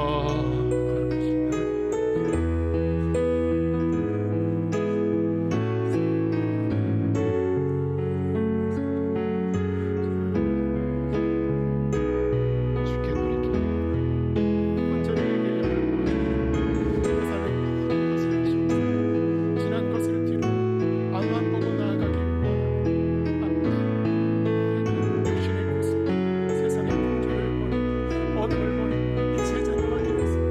세상의 풍조를 보니 어둠을 보니 빛의 자녀가 되었습니다.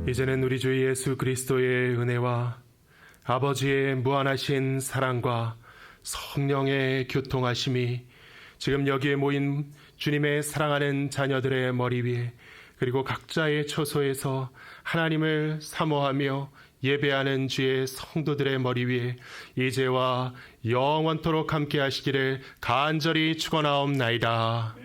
이제는 우리 주 예수 그리스도의 은혜와 아버지의 무한하신 사랑과 성령의 교통하심이 지금 여기에 모인 주님의 사랑하는 자녀들의 머리 위에 그리고 각자의 처소에서 하나님을 사모하며 예배하는 주의 성도들의 머리 위에 이제와 영원토록 함께 하시기를 간절히 축원하옵나이다.